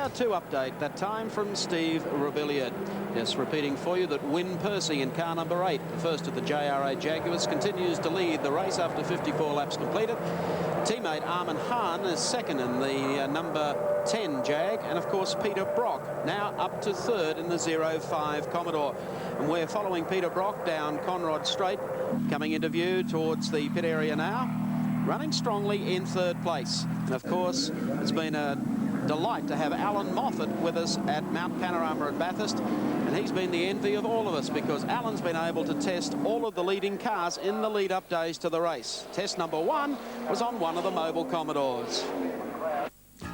hour 2 update, that time from Steve Rebellion. Just repeating for you that Win Percy in car number 8, the first of the JRA Jaguars, continues to lead the race after 54 laps completed. Teammate Armin Hahn is second in the number 10 Jag, and of course Peter Brock now up to third in the 05 Commodore. And we're following Peter Brock down Conrod Straight, coming into view towards the pit area now, running strongly in third place. And of course, it's been a delight to have Alan Moffat with us at Mount Panorama at Bathurst, and he's been the envy of all of us because Alan's been able to test all of the leading cars in the lead-up days to the race. Test number 1 was on one of the mobile Commodores.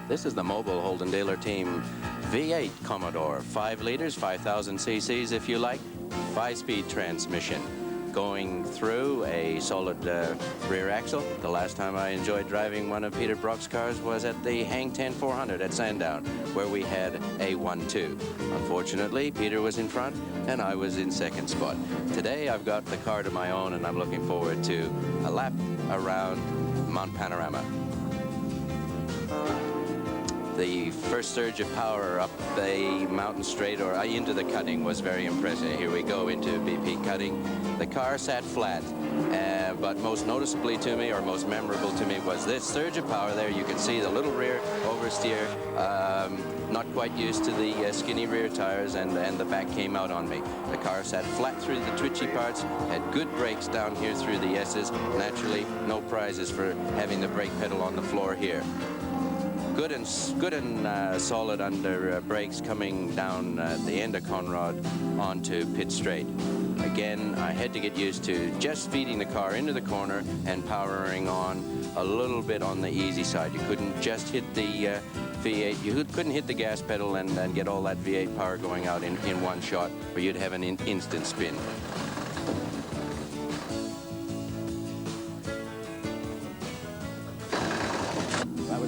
This is the mobile Holden Dealer Team V8 Commodore, 5 litres, 5,000 cc's if you like, 5-speed transmission, going through a solid rear axle. The last time I enjoyed driving one of Peter Brock's cars was at the Hang 10 400 at Sandown, where we had a 1-2. Unfortunately, Peter was in front and I was in second spot. Today I've got the car to my own and I'm looking forward to a lap around Mount Panorama. The first surge of power up the mountain straight or into the cutting was very impressive. Here we go into BP cutting. The car sat flat, but most noticeably to me, or most memorable to me, was this surge of power there. You can see the little rear oversteer, not quite used to the skinny rear tires, and the back came out on me. The car sat flat through the twitchy parts, had good brakes down here through the S's. Naturally, no prizes for having the brake pedal on the floor here. Good and solid under brakes coming down the end of Conrod onto pit straight. Again, I had to get used to just feeding the car into the corner and powering on a little bit on the easy side. You couldn't just hit the V8. You couldn't hit the gas pedal and get all that V8 power going out in one shot, or you'd have an instant spin.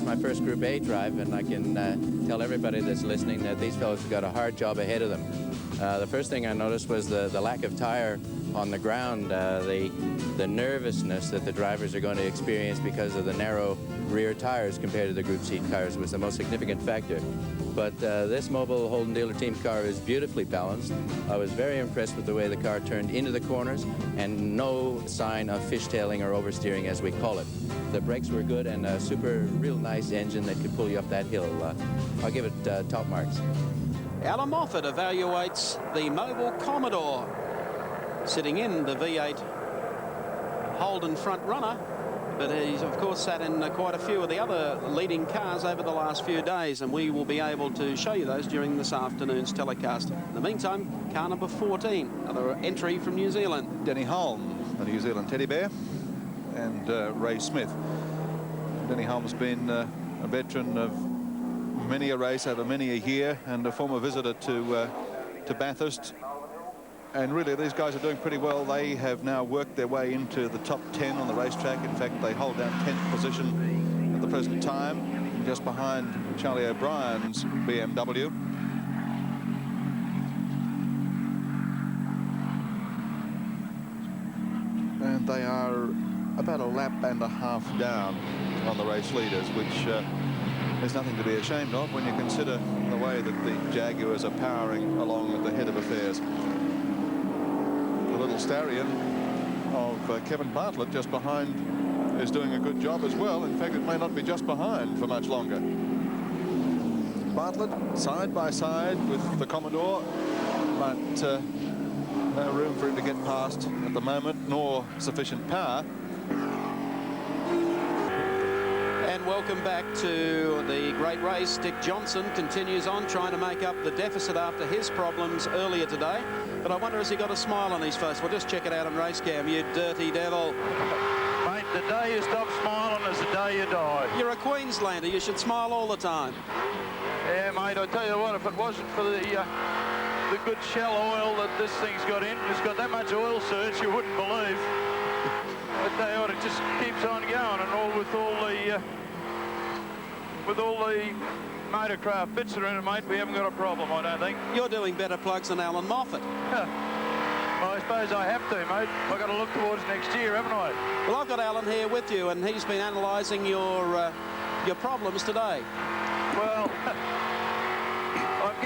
My first Group A drive, and I can tell everybody that's listening that these fellows have got a hard job ahead of them. The first thing I noticed was the lack of tire on the ground, the nervousness that the drivers are going to experience because of the narrow rear tires compared to the Group C cars was the most significant factor. But this mobile Holden Dealer Team car is beautifully balanced. I was very impressed with the way the car turned into the corners, and no sign of fishtailing or oversteering, as we call it. The brakes were good, and a real nice engine that could pull you up that hill. I'll give it top marks. Alan Moffat evaluates the mobile Commodore, sitting in the V8 Holden front runner, but he's of course sat in quite a few of the other leading cars over the last few days, and we will be able to show you those during this afternoon's telecast. In the meantime, car number 14, another entry from New Zealand. Denny Holm, the New Zealand teddy bear, and Ray Smith. Denny Holm's been a veteran of many a race over many a year and a former visitor to Bathurst. And really, these guys are doing pretty well. They have now worked their way into the top 10 on the racetrack. In fact, they hold down 10th position at the present time, just behind Charlie O'Brien's BMW. And they are about a lap and a half down on the race leaders, which there's nothing to be ashamed of when you consider the way that the Jaguars are powering along at the head of affairs. The little stallion of Kevin Bartlett just behind is doing a good job as well. In fact, it may not be just behind for much longer. Bartlett side by side with the Commodore, but no room for him to get past at the moment, nor sufficient power. And welcome back to the great race. Dick Johnson continues on trying to make up the deficit after his problems earlier today. But I wonder, has he got a smile on his face? We'll just check it out on race cam. You dirty devil. Mate, the day you stop smiling is the day you die. You're a Queenslander. You should smile all the time. Yeah, mate, I tell you what, if it wasn't for the good shell oil that this thing's got in, it's got that much oil surge you wouldn't believe. I tell you what, it just keeps on going, and all with all the motorcraft bits that are in it, mate, we haven't got a problem, I don't think. You're doing better plugs than Alan Moffat. Well, I suppose I have to, mate. I've got to look towards next year, haven't I? Well, I've got Alan here with you, and he's been analysing your problems today. Well,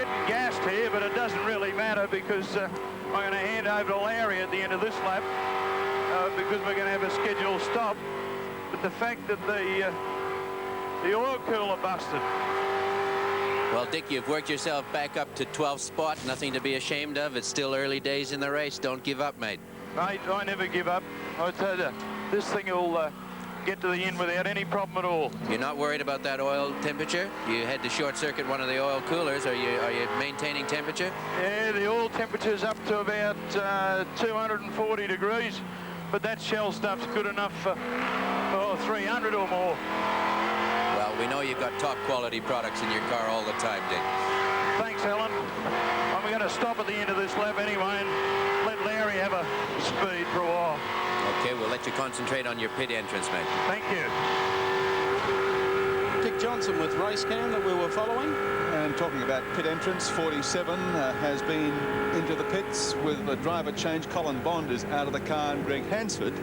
getting gassed here, but it doesn't really matter because I'm going to hand over to Larry at the end of this lap because we're going to have a scheduled stop. But the fact that the oil cooler busted. Well, Dick, you've worked yourself back up to 12th spot. Nothing to be ashamed of. It's still early days in the race. Don't give up, mate. Mate, I never give up. I tell you, this thing will get to the end without any problem at all. You're not worried about that oil temperature? You had to short circuit one of the oil coolers. Are you maintaining temperature? Yeah, the oil temperature's up to about 240 degrees, but that shell stuff's good enough for 300 or more. Well, we know you've got top quality products in your car all the time, Dick. Thanks, Alan. I'm going to stop at the end of this lap anyway and let Larry have a speed for a while. Okay, we'll let you concentrate on your pit entrance, mate. Thank you. Dick Johnson with race cam that we were following. And talking about pit entrance, 47 has been into the pits with a driver change. Colin Bond is out of the car, and Greg Hansford,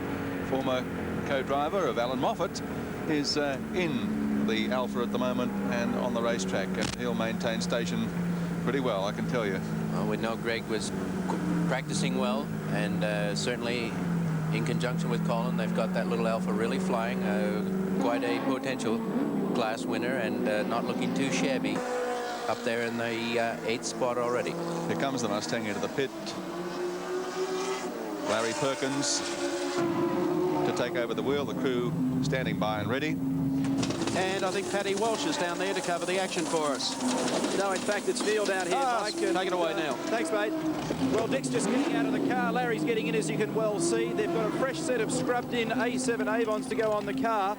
former co-driver of Alan Moffat, is in the Alpha at the moment and on the racetrack, and he'll maintain station pretty well, I can tell you. Well, we know Greg was practicing well, and certainly in conjunction with Colin, they've got that little Alpha really flying. Quite a potential class winner, and not looking too shabby up there in the 8th spot already. Here comes the Mustang into the pit. Larry Perkins to take over the wheel, the crew standing by and ready. And I think Paddy Walsh is down there to cover the action for us. No, in fact, it's Neil down here, Mike. And, take it away, Neil. Thanks, mate. Well, Dick's just getting out of the car. Larry's getting in, as you can well see. They've got a fresh set of scrubbed-in A7 Avons to go on the car.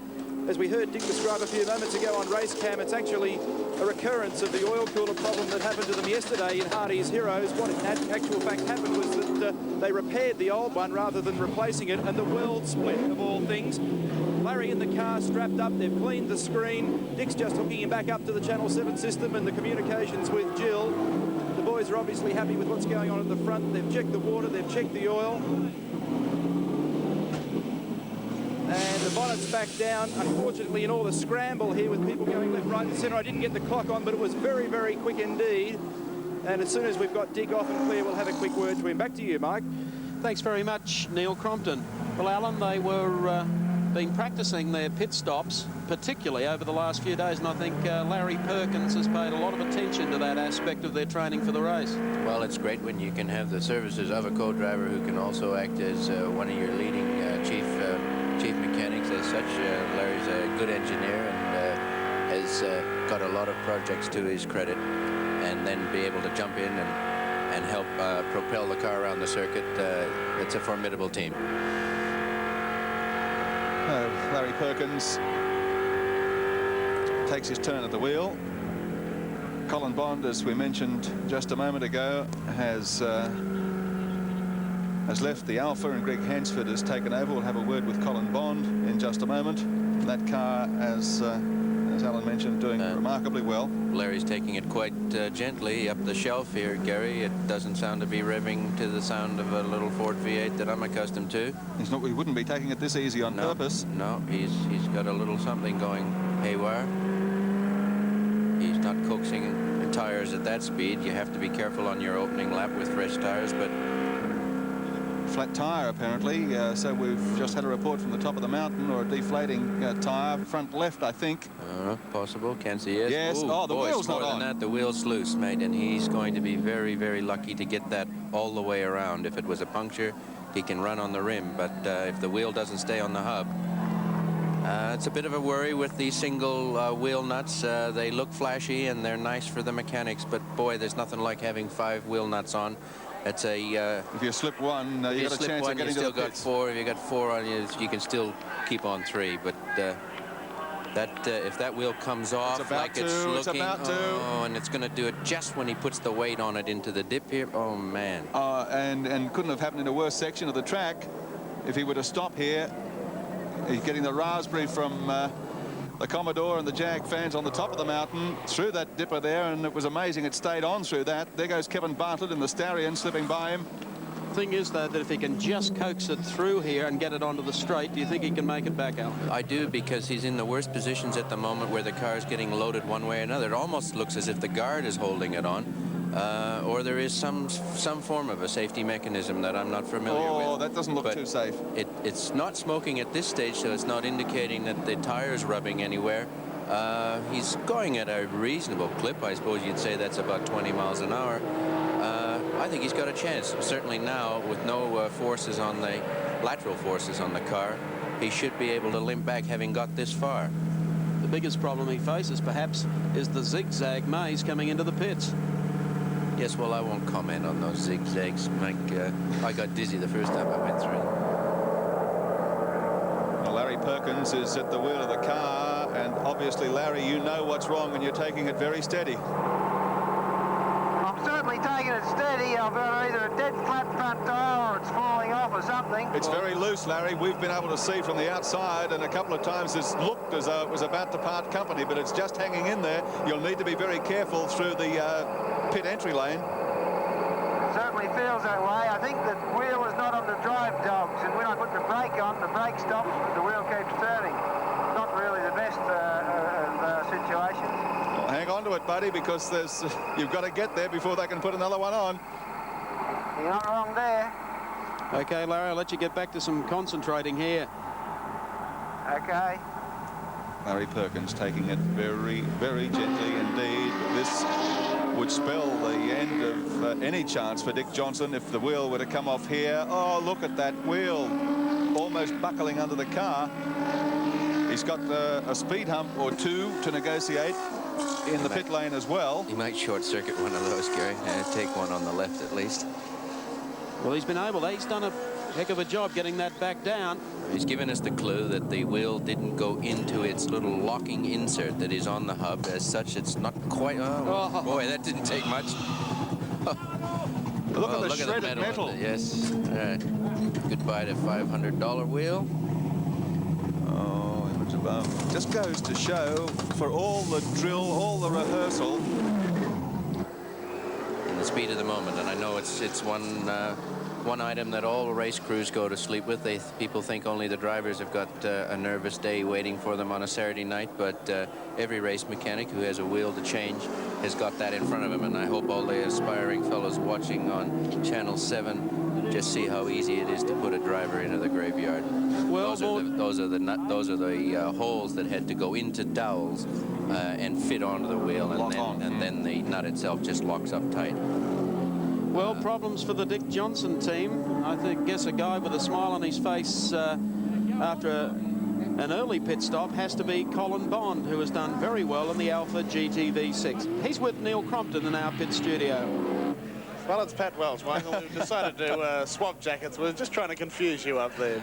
As we heard Dick describe a few moments ago on race cam, it's actually a recurrence of the oil cooler problem that happened to them yesterday in Hardy's Heroes. What in actual fact happened was that they repaired the old one rather than replacing it, and the world split, of all things. Larry in the car, strapped up. They've cleaned the screen. Dick's just hooking him back up to the Channel 7 system and the communications with Jill. The boys are obviously happy with what's going on at the front. They've checked the water, they've checked the oil. And the bonnet's back down. Unfortunately, in all the scramble here with people going left, right and centre, I didn't get the clock on, but it was very, very quick indeed. And as soon as we've got Dick off and clear, we'll have a quick word to him. Back to you, Mike. Thanks very much, Neil Crompton. Well, Alan, they were been practicing their pit stops, particularly over the last few days, and I think Larry Perkins has paid a lot of attention to that aspect of their training for the race. Well, it's great when you can have the services of a co-driver who can also act as one of your leading chief mechanics as such. Larry's a good engineer and has got a lot of projects to his credit, and then be able to jump in and help propel the car around the circuit. It's a formidable team. Larry Perkins takes his turn at the wheel. Colin Bond, as we mentioned just a moment ago, has left the Alpha, and Greg Hansford has taken over. We'll have a word with Colin Bond in just a moment. That car, as Alan mentioned, doing remarkably well. Larry's taking it quite gently up the shelf here, Gary. It doesn't sound to be revving to the sound of a little Ford V8 that I'm accustomed to. He wouldn't be taking it this easy on purpose. No, he's got a little something going haywire. He's not coaxing tires at that speed. You have to be careful on your opening lap with fresh tires, but flat tire apparently, so we've just had a report from the top of the mountain, or a deflating tire, front left, I think. Possible, can't see it. Yes. Ooh, oh, the boy, wheel's not more on. than that, the wheel's loose, mate, and he's going to be very, very lucky to get that all the way around. If it was a puncture, he can run on the rim, but if the wheel doesn't stay on the hub, it's a bit of a worry with these single wheel nuts. They look flashy and they're nice for the mechanics, but boy, there's nothing like having 5 wheel nuts on. It's a if you slip one, you got a chance of getting to the pits. Four. If you got 4 on you, you can still keep on 3. But if that wheel comes off like it's looking, and it's going to do it just when he puts the weight on it into the dip here. Oh man! And couldn't have happened in a worse section of the track. If he were to stop here, he's getting the raspberry from the Commodore and the Jag fans on the top of the mountain through that dipper there, and it was amazing it stayed on through that. There goes Kevin Bartlett in the Starion slipping by him. Thing is, though, that if he can just coax it through here and get it onto the straight, do you think he can make it back out? I do, because he's in the worst positions at the moment where the car is getting loaded one way or another. It almost looks as if the guard is holding it on. or there is some form of a safety mechanism that I'm not familiar with. Oh, that doesn't look But too safe. It's not smoking at this stage, so it's not indicating that the tire's rubbing anywhere. He's going at a reasonable clip. I suppose you'd say that's about 20 miles an hour. I think he's got a chance. Certainly now, with no forces on the lateral forces on the car, he should be able to limp back, having got this far. The biggest problem he faces, perhaps, is the zigzag maze coming into the pits. Yes, well, I won't comment on those zigzags, Mike. I got dizzy the first time I went through. Well, Larry Perkins is at the wheel of the car, and obviously, Larry, you know what's wrong, and you're taking it very steady. I'm certainly taking it steady. I've got either a dead flat front tire or it's falling off or something. It's very loose, Larry. We've been able to see from the outside, and a couple of times it's looked as though it was about to part company, but it's just hanging in there. You'll need to be very careful through the pit entry lane. It certainly feels that way. I think the wheel is not on the drive dogs, and when I put the brake on, the brake stops, but the wheel keeps turning. Not really the best of situations. Well, hang on to it, buddy, because there's you've got to get there before they can put another one on. You're not wrong there. Okay, Larry, I'll let you get back to some concentrating here. Okay. Larry Perkins taking it very, very gently indeed. This would spell the end of any chance for Dick Johnson if the wheel were to come off here. Oh, look at that wheel, almost buckling under the car. He's got a speed hump or two to negotiate in the pit lane as well. He might short-circuit one of those, Gary. Take one on the left at least. Well, he's done a heck of a job getting that back down. He's given us the clue that the wheel didn't go into its little locking insert that is on the hub. As such, it's not quite... Oh, boy, that didn't take much. Look at the shredded metal. Yes. All right. Goodbye to $500 wheel. Oh, image above. Just goes to show, for all the drill, all the rehearsal, In the speed of the moment, and I know it's one item that all race crews go to sleep with. People think only the drivers have got a nervous day waiting for them on a Saturday night, but every race mechanic who has a wheel to change has got that in front of him, and I hope all the aspiring fellows watching on Channel 7 just see how easy it is to put a driver into the graveyard. Well, those are the holes that had to go into dowels and fit onto the wheel, and then the nut itself just locks up tight. Well, problems for the Dick Johnson team. I guess a guy with a smile on his face after an early pit stop has to be Colin Bond, who has done very well in the Alpha GTV6. He's with Neil Crompton in our pit studio. Well, it's Pat Welch, Michael, who decided to swap jackets. We're just trying to confuse you up there.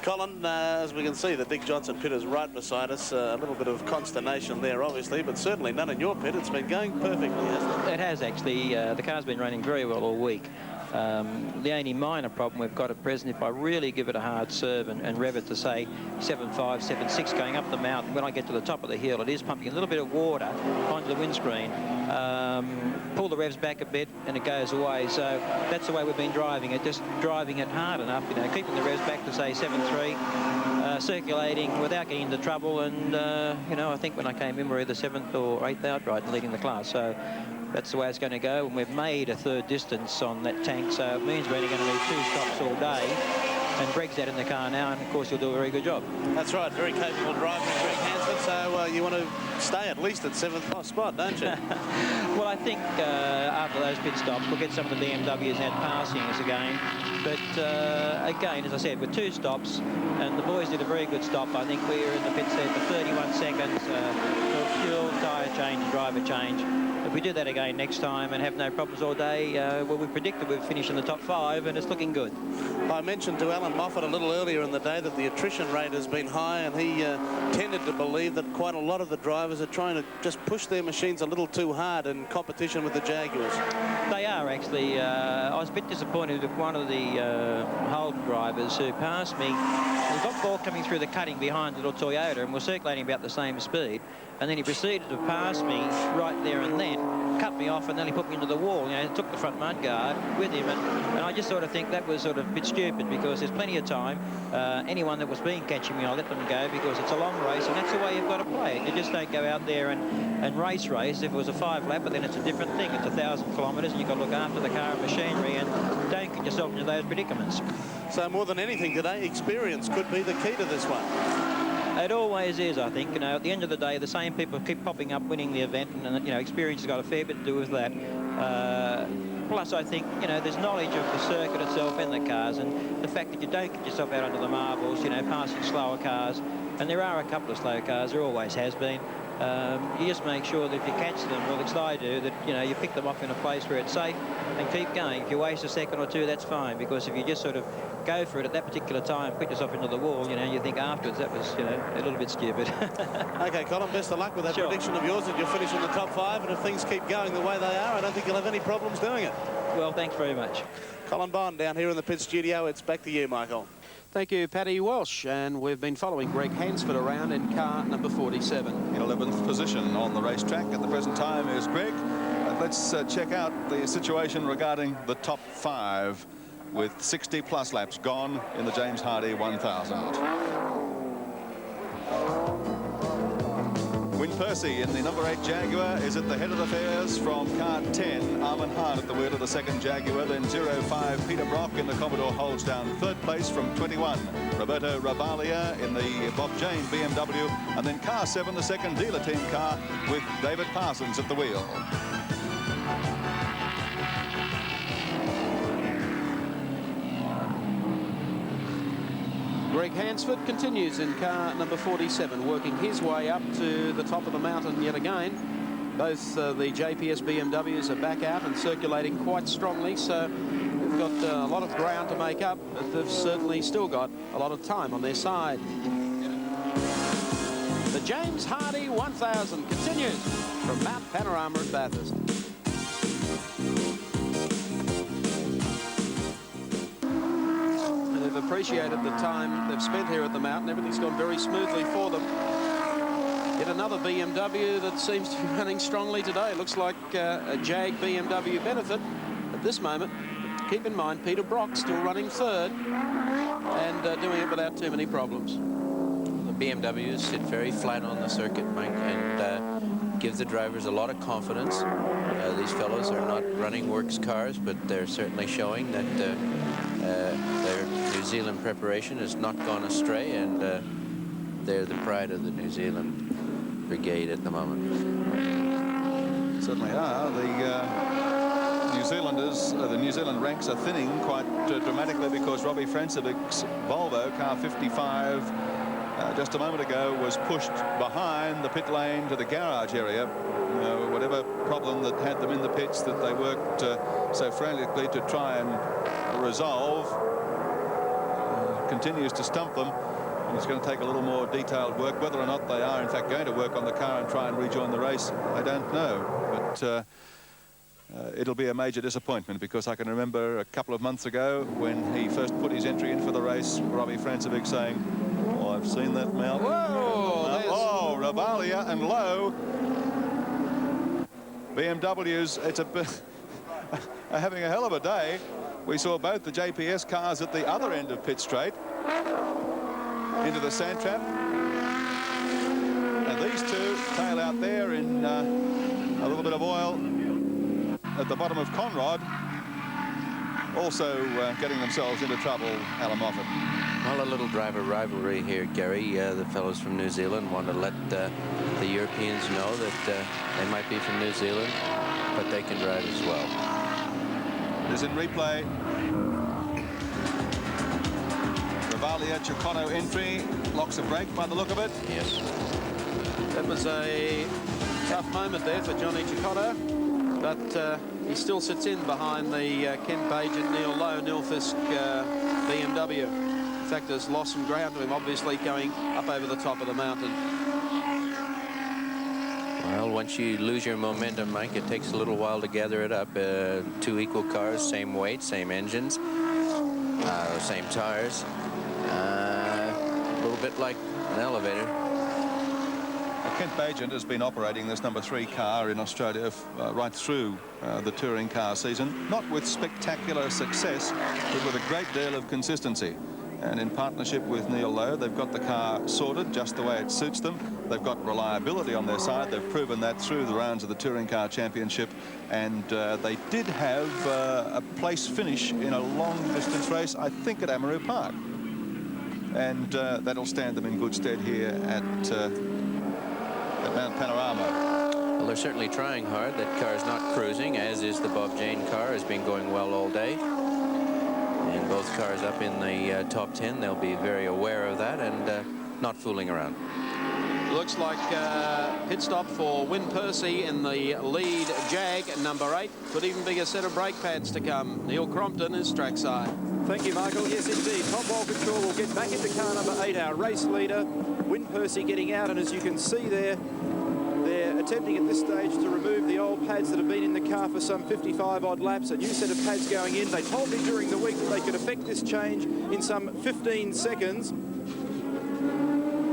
Colin, as we can see, the Dick Johnson pit is right beside us. A little bit of consternation there, obviously, but certainly none in your pit. It's been going perfectly, hasn't it? It has, actually. The car's been running very well all week. The only minor problem we've got at present, if I really give it a hard serve and rev it to, say, 7.5, 7.6 going up the mountain, when I get to the top of the hill, it is pumping a little bit of water onto the windscreen. Pull the revs back a bit and it goes away. So that's the way we've been driving it, just driving it hard enough, you know, keeping the revs back to, say, 7.3, circulating without getting into trouble. And, you know, I think when I came in, we were either 7th or 8th outright leading the class. So that's the way it's going to go, and we've made a third distance on that tank, so it means we're only going to need 2 stops all day. And Greg's out in the car now, and of course he'll do a very good job. That's right, very capable driver, Greg Hansford, so you want to stay at least at 7th spot, don't you? Well, I think after those pit stops, we'll get some of the BMWs out passing us again. But again, as I said, with 2 stops, and the boys did a very good stop. I think we were in the pits there for 31 seconds, fuel, tyre change, driver change. If we do that again next time and have no problems all day, well, we predicted we'd finish in the top 5, and it's looking good. I mentioned to Alan Moffat a little earlier in the day that the attrition rate has been high, and he tended to believe that quite a lot of the drivers are trying to just push their machines a little too hard in competition with the Jaguars. They are, actually. I was a bit disappointed with one of the Holden drivers who passed me. We've got ball coming through the cutting behind little Toyota, and we're circulating about the same speed. and then he proceeded to pass me right there and then, cut me off, and then he put me into the wall. You know, took the front mud guard with him, and I just sort of think that was sort of a bit stupid, because there's plenty of time. Anyone that was catching me, I let them go, because it's a long race, and that's the way you've got to play it. You just don't go out there and race. If it was a 5-lap, but then it's a different thing. It's 1,000 kilometres, and you've got to look after the car and machinery, and don't get yourself into those predicaments. So more than anything today, experience could be the key to this one. It always is, I think. You know, at the end of the day, the same people keep popping up winning the event, and you know, experience has got a fair bit to do with that. Plus, I think, you know, there's knowledge of the circuit itself and the cars, and the fact that you don't get yourself out onto the marbles, you know, passing slower cars, and there are a couple of slow cars, there always has been. You just make sure that if you catch them, well, as I do, that, you know, you pick them off in a place where it's safe and keep going. If you waste a second or two, that's fine, because if you just sort of go for it at that particular time, put yourself into the wall, you know, you think afterwards that was, you know, a little bit stupid. Okay, Colin, best of luck with that prediction of yours that you'll finish in the top 5, and if things keep going the way they are, I don't think you'll have any problems doing it. Well, thanks very much. Colin Bond down here in the pit studio. It's back to you, Michael. Thank you, Paddy Walsh, and we've been following Greg Hansford around in car number 47. In 11th position on the racetrack at the present time is Greg. Let's check out the situation regarding the top 5 with 60+ laps gone in the James Hardie 1000. Win Percy in the number 8 Jaguar is at the head of the fares from car 10. Armin Hahn at the wheel of the second Jaguar. Then 05 Peter Brock in the Commodore holds down third place from 21. Roberto Ravalia in the Bob Jane BMW. And then car 7, the second dealer team car, with David Parsons at the wheel. Greg Hansford continues in car number 47, working his way up to the top of the mountain yet again. Both the JPS BMWs are back out and circulating quite strongly, so they've got a lot of ground to make up, but they've certainly still got a lot of time on their side. The James Hardie 1000 continues from Mount Panorama at Bathurst. They've appreciated the time they've spent here at the mountain. Everything's gone very smoothly for them. Yet another BMW that seems to be running strongly today. Looks like a Jag BMW benefit at this moment. Keep in mind, Peter Brock still running third and doing it without too many problems. The BMWs sit very flat on the circuit, Mike, and give the drivers a lot of confidence. These fellows are not running works cars, but they're certainly showing that their New Zealand preparation has not gone astray, and they're the pride of the New Zealand brigade at the moment. Certainly are. The New Zealanders, the New Zealand ranks are thinning quite dramatically, because Robbie Francevic's Volvo, car 55, just a moment ago was pushed behind the pit lane to the garage area. Whatever problem that had them in the pits that they worked so frantically to try and resolve continues to stump them, and it's going to take a little more detailed work. Whether or not they are in fact going to work on the car and try and rejoin the race, I don't know, but it'll be a major disappointment, because I can remember a couple of months ago when he first put his entry in for the race, Robbie Francevic saying, "Oh, I've seen that mountain." Whoa! Oh, Ravalia and Lowe. BMWs, it's are having a hell of a day. We saw both the JPS cars at the other end of pit straight into the sand trap, and these two tail out there in a little bit of oil at the bottom of Conrod, also getting themselves into trouble, Alan Moffat. Well, a little driver rivalry here, Gary. The fellows from New Zealand want to let the Europeans know that they might be from New Zealand, but they can drive as well. It is in replay. Ravalia Chicotto entry, locks a brake by the look of it. Yes. That was a tough moment there for Johnny Chicotto, but he still sits in behind the Ken Page and Neil Lowe, Neil Fisk BMW. In fact, has lost some ground to him, obviously going up over the top of the mountain. Well, once you lose your momentum, Mike, it takes a little while to gather it up. Two equal cars, same weight, same engines, same tires. A little bit like an elevator. Kent Bagent has been operating this number 3 car in Australia right through the touring car season, not with spectacular success, but with a great deal of consistency. And in partnership with Neil Lowe, they've got the car sorted just the way it suits them. They've got reliability on their side. They've proven that through the rounds of the Touring Car Championship. And they did have a place finish in a long-distance race, I think, at Amaroo Park. And that'll stand them in good stead here at Mount Panorama. Well, they're certainly trying hard. That car is not cruising, as is the Bob Jane car, has been going well all day. And both cars up in the top 10. They'll be very aware of that and not fooling around. Looks like pit stop for Win Percy in the lead Jag, number 8. Could even be a set of brake pads to come. Neil Crompton is trackside. Thank you, Michael. Yes, indeed. Tom Walkinshaw will get back into car number 8, our race leader. Win Percy getting out, and as you can see there, they're attempting at this stage to remove the old pads that have been in the car for some 55-odd laps. A new set of pads going in. They told me during the week that they could effect this change in some 15 seconds.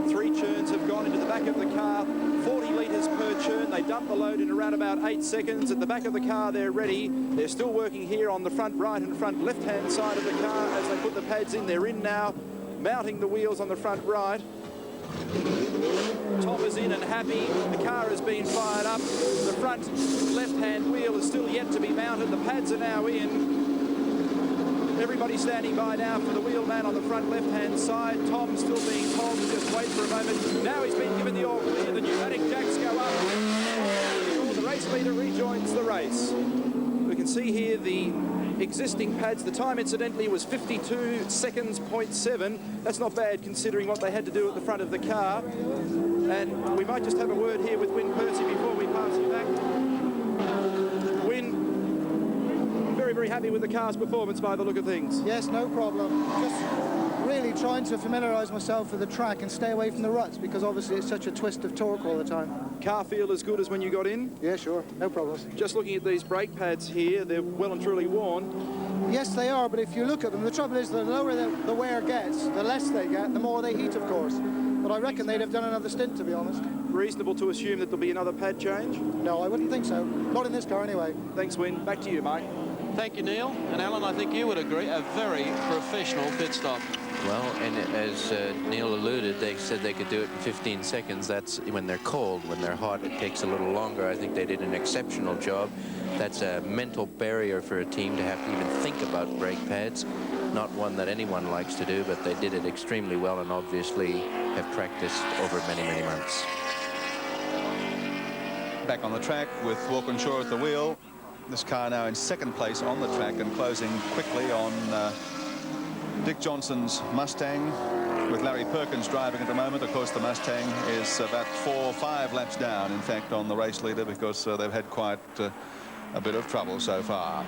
3 churns have gone into the back of the car, 40 litres per churn. They dump the load in around about 8 seconds. At the back of the car, they're ready. They're still working here on the front right and front left-hand side of the car as they put the pads in. They're in now, mounting the wheels on the front right. Tom is in and happy. The car has been fired up. The front left-hand wheel is still yet to be mounted. The pads are now in. Everybody's standing by now for the wheelman on the front left-hand side. Tom still being told to just wait for a moment. Now he's been given the all clear. The pneumatic jacks go up. The race leader rejoins the race. We can see here the existing pads. The time, incidentally, was 52 seconds, 0.7. That's not bad considering what they had to do at the front of the car. And we might just have a word here with Win Percy before we pass you back. Win, very, very happy with the car's performance by the look of things. Yes, no problem. Just really trying to familiarise myself with the track and stay away from the ruts because obviously it's such a twist of torque all the time. Car feel as good as when you got in? Yeah, sure, no problems. Just looking at these brake pads here, they're well and truly worn. Yes, they are, but if you look at them, the trouble is the lower the wear gets, the less they get, the more they heat, of course. But I reckon they'd have done another stint, to be honest. Reasonable to assume that there'll be another pad change? No, I wouldn't think so. Not in this car, anyway. Thanks, Win. Back to you, Mike. Thank you, Neil. And Alan, I think you would agree, a very professional pit stop. Well, and as Neil alluded, they said they could do it in 15 seconds. That's when they're cold. When they're hot, it takes a little longer. I think they did an exceptional job. That's a mental barrier for a team to have to even think about brake pads. Not one that anyone likes to do, but they did it extremely well and obviously have practiced over many, many months. Back on the track with Walkinshaw at the wheel. This car now in 2nd place on the track and closing quickly on Dick Johnson's Mustang, with Larry Perkins driving at the moment. Of course, the Mustang is about 4 or 5 laps down, in fact, on the race leader because they've had quite a bit of trouble so far.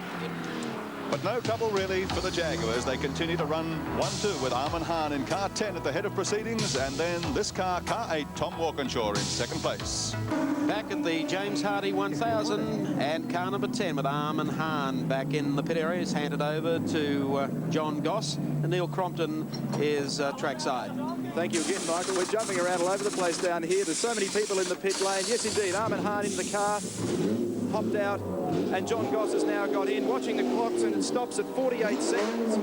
But no trouble really for the Jaguars. They continue to run 1-2 with Armin Hahn in car 10 at the head of proceedings, and then this car 8, Tom Walkinshaw in 2nd place. Back at the James Hardy 1000 and car number 10 with Armin Hahn back in the pit area is handed over to John Goss, and Neil Crompton is trackside. Thank you again, Michael. We're jumping around all over the place down here. There's so many people in the pit lane. Yes, indeed, Armin Hahn in the car, hopped out, and John Goss has now got in, watching the clocks, and it stops at 48 seconds.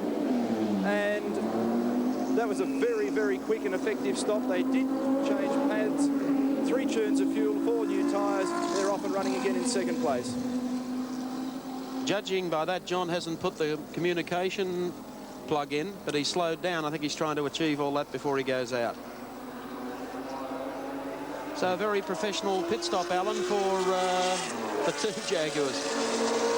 And that was a very, very quick and effective stop. They did change pads, 3 churns of fuel, 4 new tyres. They're off and running again in 2nd place. Judging by that, John hasn't put the communication plug in, but he's slowed down. I think he's trying to achieve all that before he goes out. So a very professional pit stop, Alan, for the 2 Jaguars.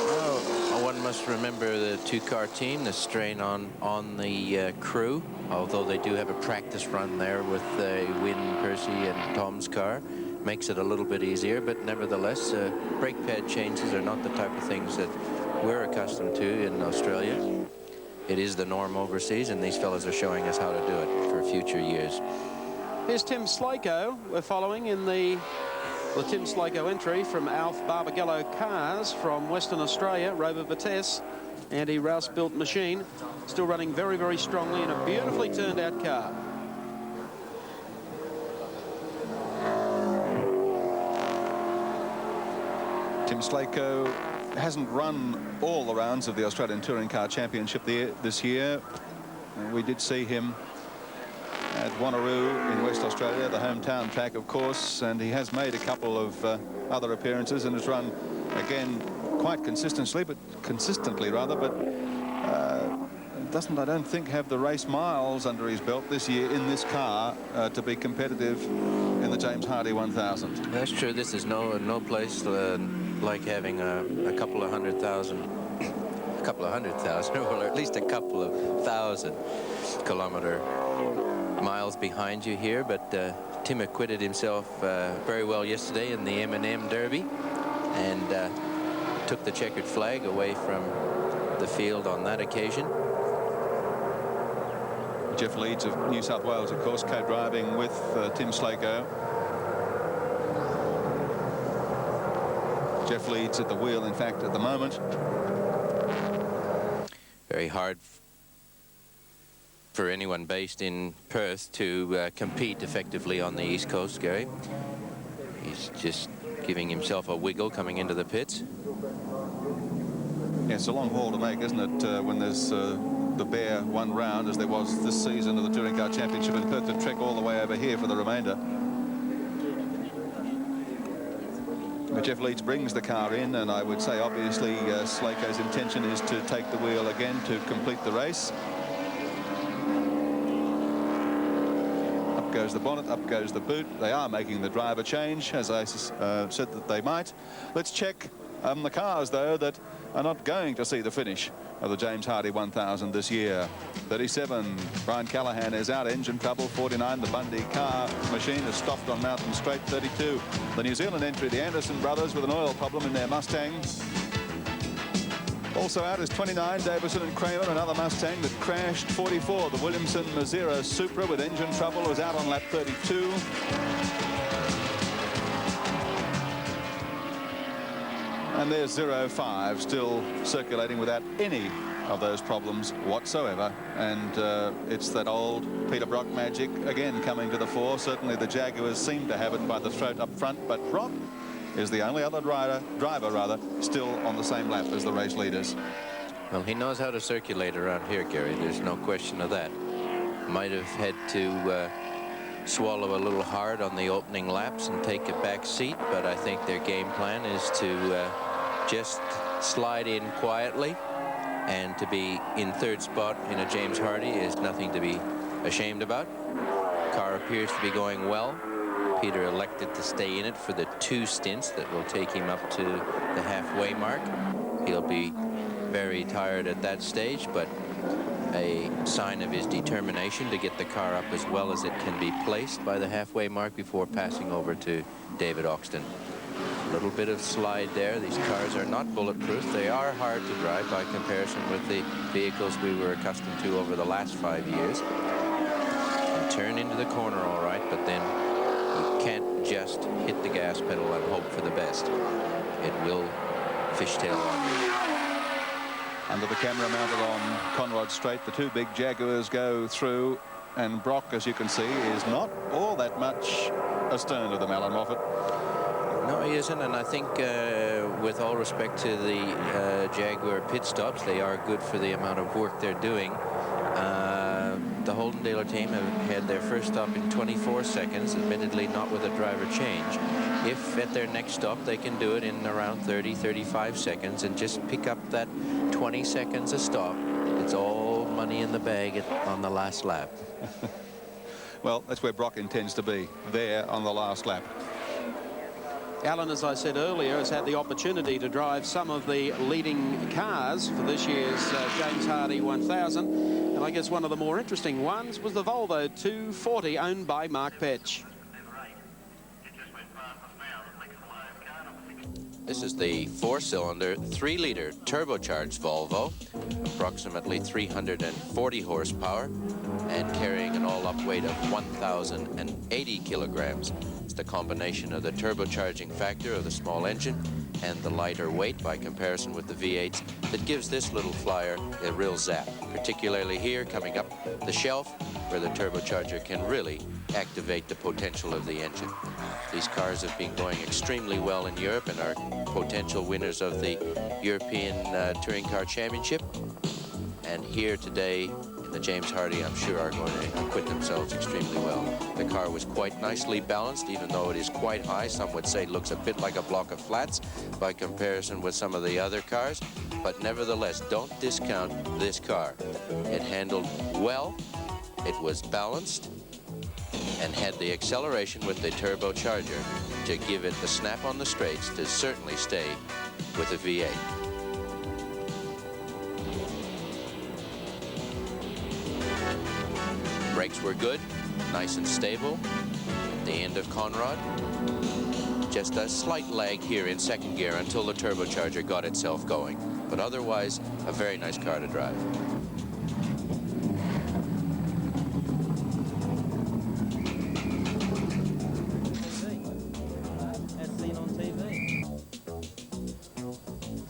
Well, one must remember the 2-car team, the strain on the crew, although they do have a practice run there with Win, Percy and Tom's car. Makes it a little bit easier, but nevertheless, brake pad changes are not the type of things that we're accustomed to in Australia. It is the norm overseas, and these fellas are showing us how to do it for future years. Here's Tim Slako. We're following in the Tim Slako entry from Alf Barbagallo Cars from Western Australia, Rover Vitesse, Andy Rouse built machine, still running very, very strongly in a beautifully turned out car. James Slako hasn't run all the rounds of the Australian Touring Car Championship this year. We did see him at Wanneroo in West Australia, the hometown track, of course, and he has made a couple of other appearances and has run again quite consistently, but doesn't, I don't think, have the race miles under his belt this year in this car to be competitive in the James Hardy 1000. That's true. This is no place like having a couple of hundred thousand, or at least a couple of thousand kilometer miles behind you here. But Tim acquitted himself very well yesterday in the M&M Derby, and took the checkered flag away from the field on that occasion. Jeff Leeds of New South Wales, of course, co-driving with Tim Slako. Jeff Leeds at the wheel, in fact, at the moment. Very hard for anyone based in Perth to compete effectively on the East Coast, Gary. He's just giving himself a wiggle coming into the pits. Yeah, it's a long haul to make, isn't it, when there's the bare one round, as there was this season of the Touring Car Championship in Perth, to trek all the way over here for the remainder. But Jeff Leeds brings the car in, and I would say obviously Slako's intention is to take the wheel again to complete the race. Up goes the bonnet, up goes the boot. They are making the driver change, as I said that they might. Let's check the cars, though, that are not going to see the finish of the James Hardy 1000 this year. 37, Brian Callaghan is out, engine trouble. 49, the Bundy car machine is stopped on Mountain Straight. 32, the New Zealand entry, the Anderson brothers, with an oil problem in their Mustang. Also out is 29, Davison and Kramer, another Mustang that crashed. 44, the Williamson Mazera Supra with engine trouble, was out on lap 32. And there's 05 still circulating without any of those problems whatsoever. And it's that old Peter Brock magic again coming to the fore. Certainly the Jaguars seem to have it by the throat up front, but Brock is the only other driver still on the same lap as the race leaders. Well, he knows how to circulate around here, Gary. There's no question of that. Might have had to swallow a little hard on the opening laps and take a back seat, but I think their game plan is to just slide in quietly, and to be in third spot in a James Hardy is nothing to be ashamed about. Car appears to be going well. Peter elected to stay in it for the 2 stints that will take him up to the halfway mark. He'll be very tired at that stage, but a sign of his determination to get the car up as well as it can be placed by the halfway mark before passing over to David Oxton. A little bit of slide there. These cars are not bulletproof. They are hard to drive by comparison with the vehicles we were accustomed to over the last 5 years. And turn into the corner all right, but then you can't just hit the gas pedal and hope for the best. It will fishtail on you. Under the camera mounted on Conrod Straight, the 2 big Jaguars go through, and Brock, as you can see, is not all that much astern of them, Alan Moffat. No, he isn't, and I think with all respect to the Jaguar pit stops, they are good for the amount of work they're doing. The Holden-Daler team have had their first stop in 24 seconds, admittedly not with a driver change. If at their next stop they can do it in around 30-35 seconds and just pick up that 20 seconds a stop, it's all money in the bag on the last lap. Well, that's where Brock intends to be, there on the last lap. Alan, as I said earlier, has had the opportunity to drive some of the leading cars for this year's James Hardy 1000. And I guess one of the more interesting ones was the Volvo 240 owned by Mark Petch. This is the 4-cylinder, 3-liter turbocharged Volvo, approximately 340 horsepower, and carrying an all-up weight of 1,080 kilograms. It's the combination of the turbocharging factor of the small engine and the lighter weight by comparison with the V8s that gives this little flyer a real zap, particularly here coming up the shelf where the turbocharger can really activate the potential of the engine. These cars have been going extremely well in Europe and are potential winners of the European Touring Car Championship. And here today in the James Hardy, I'm sure, are going to acquit themselves extremely well. The car was quite nicely balanced, even though it is quite high. Some would say it looks a bit like a block of flats by comparison with some of the other cars. But nevertheless, don't discount this car. It handled well, it was balanced, and had the acceleration with the turbocharger to give it the snap on the straights to certainly stay with a V8. Brakes were good, nice and stable. At the end of Conrad, just a slight lag here in second gear until the turbocharger got itself going. But otherwise, a very nice car to drive.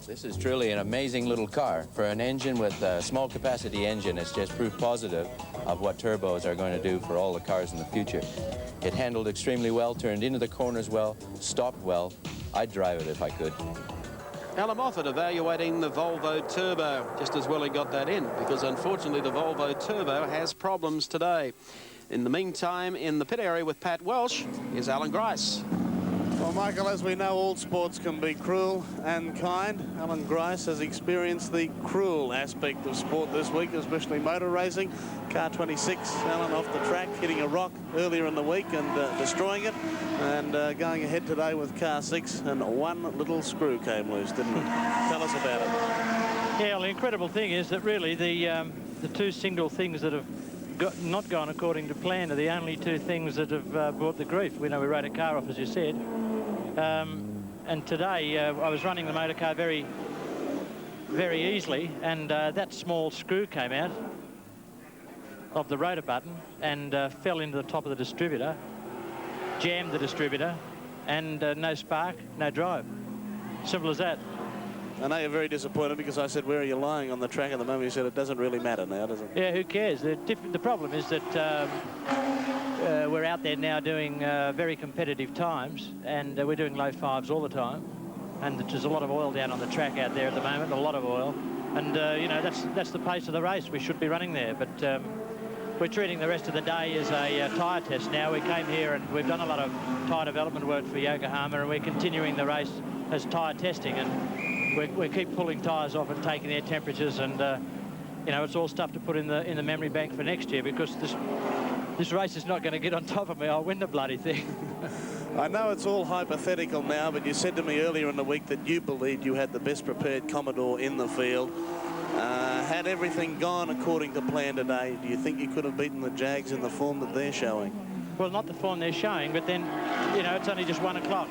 This is truly an amazing little car. For an engine with a small capacity engine, it's just proof positive of what turbos are going to do for all the cars in the future. It handled extremely well, turned into the corners well, stopped well. I'd drive it if I could. Alan Moffat evaluating the Volvo Turbo. Just as well he got that in, because unfortunately the Volvo Turbo has problems today. In the meantime, in the pit area with Pat Welsh is Alan Grice. Well, Michael, as we know, all sports can be cruel and kind. Alan Grice has experienced the cruel aspect of sport this week, especially motor racing. Car 26, Alan off the track, hitting a rock earlier in the week and destroying it. And going ahead today with car 6, and one little screw came loose, didn't it? Tell us about it. Yeah, well, the incredible thing is that really the two single things that have not gone according to plan are the only two things that have brought the grief. We know we wrote a car off, as you said. And today I was running the motor car very, very easily, and that small screw came out of the rotor button and fell into the top of the distributor, jammed the distributor, and no spark, no drive. Simple as that. I know you're very disappointed because I said, where are you lying on the track at the moment? You said it doesn't really matter now, does it? Yeah, who cares? The problem is that we're out there now doing very competitive times, and we're doing low fives all the time. And there's a lot of oil down on the track out there at the moment, a lot of oil. And, you know, that's the pace of the race. We should be running there. But we're treating the rest of the day as a tyre test now. We came here and we've done a lot of tyre development work for Yokohama, and we're continuing the race as tyre testing. And we keep pulling tyres off and taking their temperatures, and you know, it's all stuff to put in the memory bank for next year, because this race is not going to get on top of me. I'll win the bloody thing. I know it's all hypothetical now, but you said to me earlier in the week that you believed you had the best prepared Commodore in the field. Had everything gone according to plan today, do you think you could have beaten the Jags in the form that they're showing? Well, not the form they're showing, but then, you know, it's only just 1 o'clock.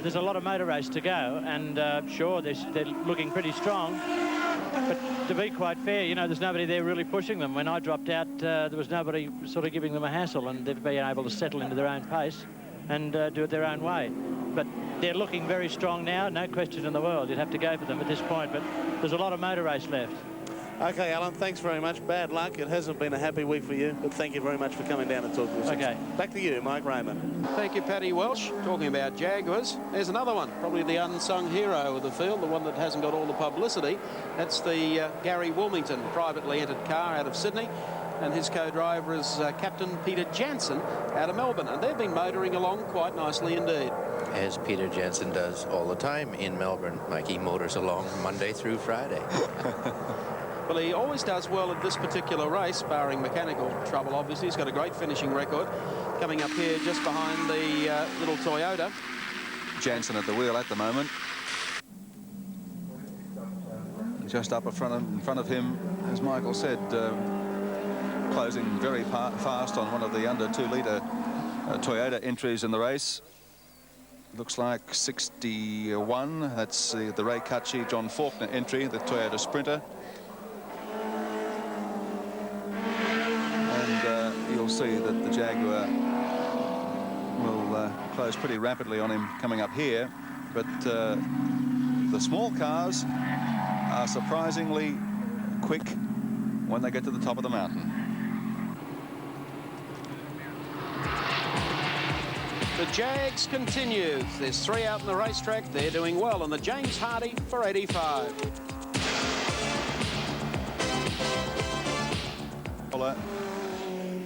There's a lot of motor race to go, and sure, they're looking pretty strong. But to be quite fair, you know, there's nobody there really pushing them. When I dropped out, there was nobody sort of giving them a hassle, and they've been able to settle into their own pace and do it their own way. But they're looking very strong now, no question in the world. You'd have to go for them at this point, but there's a lot of motor race left. Okay, Alan, thanks very much. Bad luck. It hasn't been a happy week for you, but thank you very much for coming down and talking to us. Okay. Back to you, Mike Raymond. Thank you, Paddy Welsh. Talking about Jaguars, there's another one, probably the unsung hero of the field, the one that hasn't got all the publicity. That's the Gary Wilmington privately entered car out of Sydney, and his co-driver is Captain Peter Jansen out of Melbourne, and they've been motoring along quite nicely indeed. As Peter Jansen does all the time in Melbourne. Like, he motors along Monday through Friday. Well, he always does well at this particular race, barring mechanical trouble, obviously. He's got a great finishing record. Coming up here just behind the little Toyota. Jansen at the wheel at the moment. Just up in front of him, as Michael said, closing very fast on one of the under 2-litre Toyota entries in the race. Looks like 61. That's the Ray Cutchie, John Faulkner entry, the Toyota Sprinter. You'll see that the Jaguar will close pretty rapidly on him coming up here, but the small cars are surprisingly quick when they get to the top of the mountain. The Jags continues. There's 3 out in the racetrack. They're doing well. And the James Hardy for 85.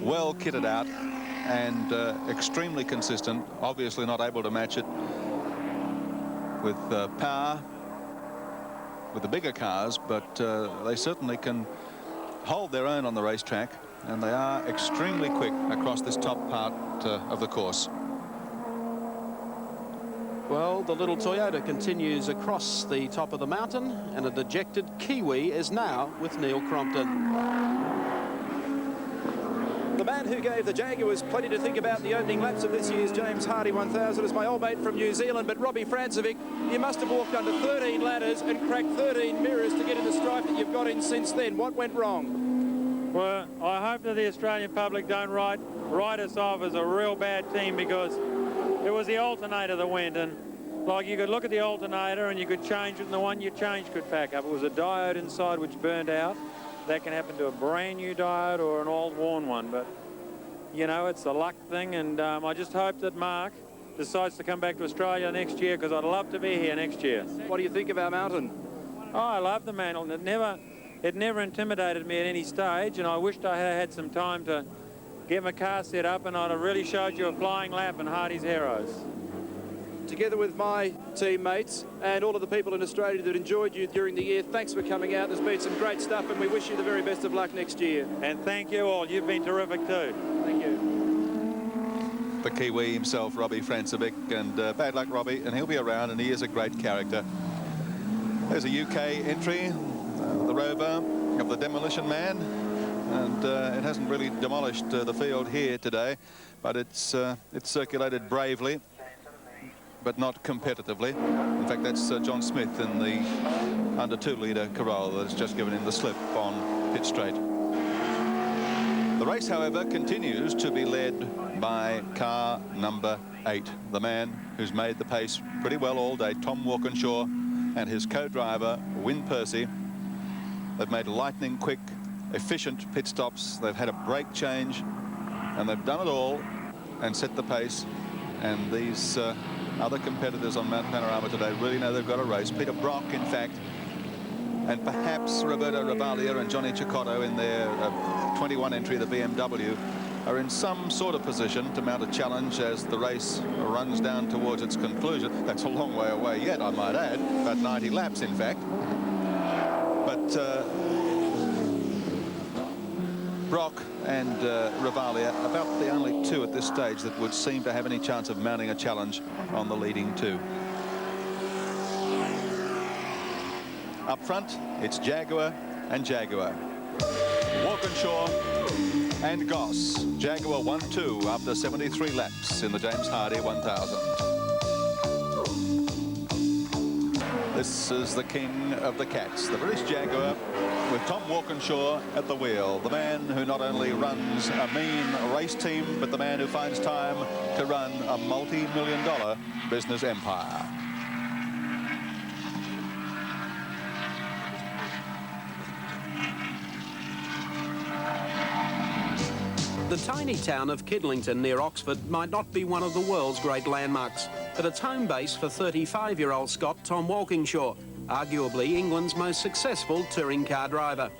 Well kitted out and extremely consistent. Obviously not able to match it with power with the bigger cars, but they certainly can hold their own on the racetrack, and they are extremely quick across this top part of the course. Well, the little Toyota continues across the top of the mountain, and a dejected Kiwi is now with Neil Crompton. The man who gave the Jaguars plenty to think about in the opening laps of this year's James Hardy 1000 is my old mate from New Zealand, but Robbie Francevic, you must have walked under 13 ladders and cracked 13 mirrors to get in the stripe that you've got in since then. What went wrong? Well, I hope that the Australian public don't write us off as a real bad team, because it was the alternator that went, and like you could look at the alternator and you could change it, and the one you changed could pack up. It was a diode inside which burned out. That can happen to a brand new diode or an old worn one, but you know, it's a luck thing, and I just hope that Mark decides to come back to Australia next year, because I'd love to be here next year. What do you think of our mountain? Oh, I love the mountain. It never intimidated me at any stage, and I wished I had some time to get my car set up, and I'd have really showed you a flying lap in Hardy's Heroes. Together with my teammates and all of the people in Australia that enjoyed you during the year, thanks for coming out. There's been some great stuff, and we wish you the very best of luck next year. And thank you all. You've been terrific too. Thank you. The Kiwi himself, Robbie Francevic, and bad luck, Robbie, and he'll be around, and he is a great character. There's a UK entry, the Rover of the Demolition Man, and it hasn't really demolished the field here today, but it's circulated bravely, but not competitively. In fact, that's John Smith in the under 2-litre Corolla that's just given him the slip on pit straight. The race, however, continues to be led by car number 8, the man who's made the pace pretty well all day, Tom Walkinshaw, and his co-driver, Wynne Percy. They've made lightning quick, efficient pit stops. They've had a brake change, and they've done it all and set the pace. And these other competitors on Mount Panorama today really know they've got a race. Peter Brock, in fact, and perhaps Roberto Ravaglia and Johnny Cicotto in their 21 entry, the BMW, are in some sort of position to mount a challenge as the race runs down towards its conclusion. That's a long way away yet, I might add, about 90 laps, in fact. But Brock and Ravaglia, about the only two at this stage that would seem to have any chance of mounting a challenge on the leading two. Up front, it's Jaguar and Jaguar. Walkinshaw and Goss. Jaguar 1-2 after 73 laps in the James Hardy 1000. This is the king of the cats, the British Jaguar, with Tom Walkinshaw at the wheel. The man who not only runs a mean race team, but the man who finds time to run a multi-million-dollar business empire. The tiny town of Kidlington near Oxford might not be one of the world's great landmarks, but it's home base for 35-year-old Scot Tom Walkinshaw, arguably England's most successful touring car driver.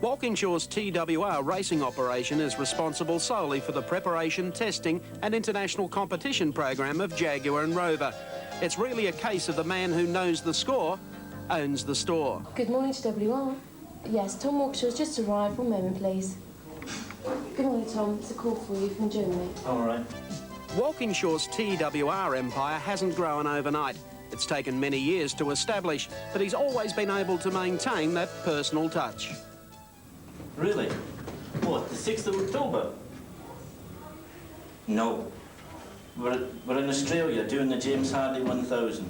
Walkinshaw's TWR racing operation is responsible solely for the preparation, testing and international competition program of Jaguar and Rover. It's really a case of the man who knows the score owns the store. Good morning to WR. Yes, Tom Walkinshaw's just arrived. One moment, please. Good morning, Tom. It's a call for you from Germany. All right. Walkinshaw's TWR empire hasn't grown overnight. It's taken many years to establish, but he's always been able to maintain that personal touch. Really? What, the 6th of October? No. We're in Australia doing the James Hardy 1000.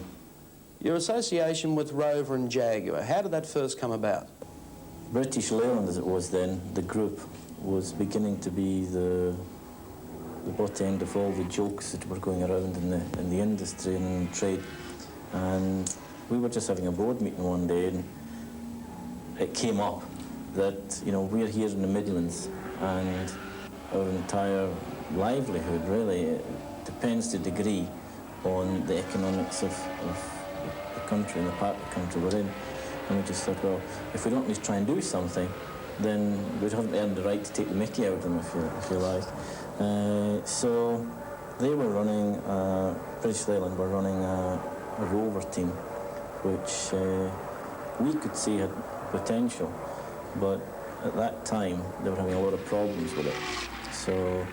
Your association with Rover and Jaguar, how did that first come about? British Leyland, as it was then, the group, was beginning to be the butt end of all the jokes that were going around in the industry and trade. And we were just having a board meeting one day, and it came up that, you know, we're here in the Midlands, and our entire livelihood really depends to a degree on the economics of the country and the part of the country we're in. And we just thought, well, if we don't at least try and do something, then we haven't earned the right to take the mickey out of them, if you like. So they were running, British Leyland were running a rover team, which we could see had potential, but at that time they were having a lot of problems with it. So